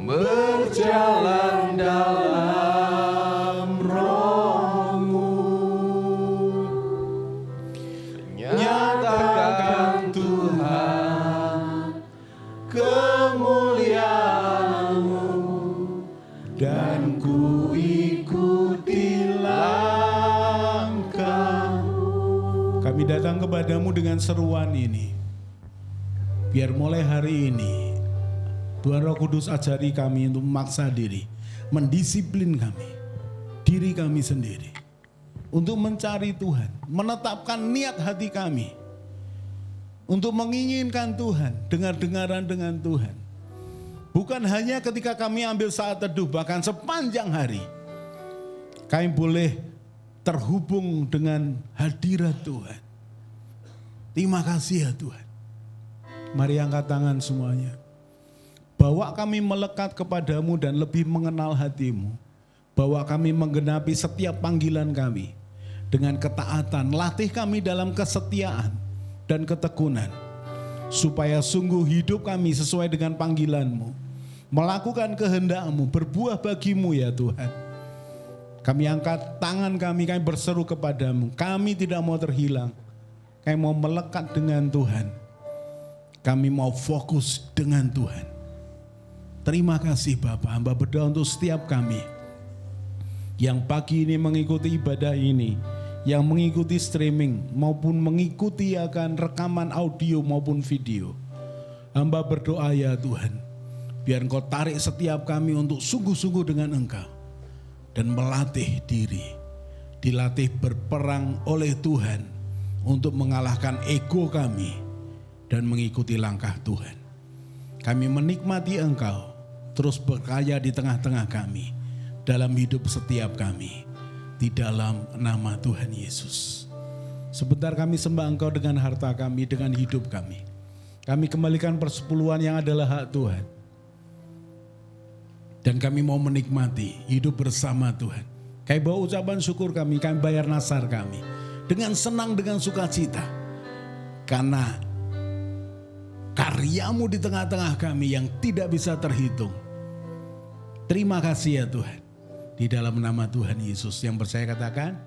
berjalan dalam Roh-Mu. Nyatakan Tuhan kemuliaan-Mu, Dan ku ikuti langkah-Mu. Kami datang kepadamu dengan seruan ini. Biar mulai hari ini Tuhan Roh Kudus ajari kami untuk memaksa diri, mendisiplin kami, diri kami sendiri, untuk mencari Tuhan, menetapkan niat hati kami, untuk menginginkan Tuhan, dengar-dengaran dengan Tuhan. Bukan hanya ketika kami ambil saat teduh, bahkan sepanjang hari, kami boleh terhubung dengan hadirat Tuhan. Terima kasih ya Tuhan. Mari angkat tangan semuanya. Bawa kami melekat kepadamu dan lebih mengenal hatimu. Bawa kami menggenapi setiap panggilan kami dengan ketaatan. Latih kami dalam kesetiaan dan ketekunan, supaya sungguh hidup kami sesuai dengan panggilan-Mu, melakukan kehendak-Mu, berbuah bagi-Mu ya Tuhan. Kami angkat tangan kami berseru kepadamu. Kami tidak mau terhilang. Kami mau melekat dengan Tuhan. Kami mau fokus dengan Tuhan. Terima kasih Bapak. Hamba berdoa untuk setiap kami yang pagi ini mengikuti ibadah ini, yang mengikuti streaming maupun mengikuti akan rekaman audio maupun video. Hamba berdoa ya Tuhan, biar Engkau tarik setiap kami untuk sungguh-sungguh dengan Engkau dan melatih diri, dilatih berperang oleh Tuhan untuk mengalahkan ego kami dan mengikuti langkah Tuhan. Kami menikmati Engkau terus berkarya di tengah-tengah kami, dalam hidup setiap kami, di dalam nama Tuhan Yesus. Sebentar kami sembah Engkau dengan harta kami, dengan hidup kami. Kami kembalikan persepuluhan yang adalah hak Tuhan. Dan kami mau menikmati hidup bersama Tuhan. Kami bawa ucapan syukur kami bayar nasar kami dengan senang, dengan sukacita. Karena karya-Mu di tengah-tengah kami yang tidak bisa terhitung. Terima kasih ya Tuhan. Di dalam nama Tuhan Yesus, yang percaya katakan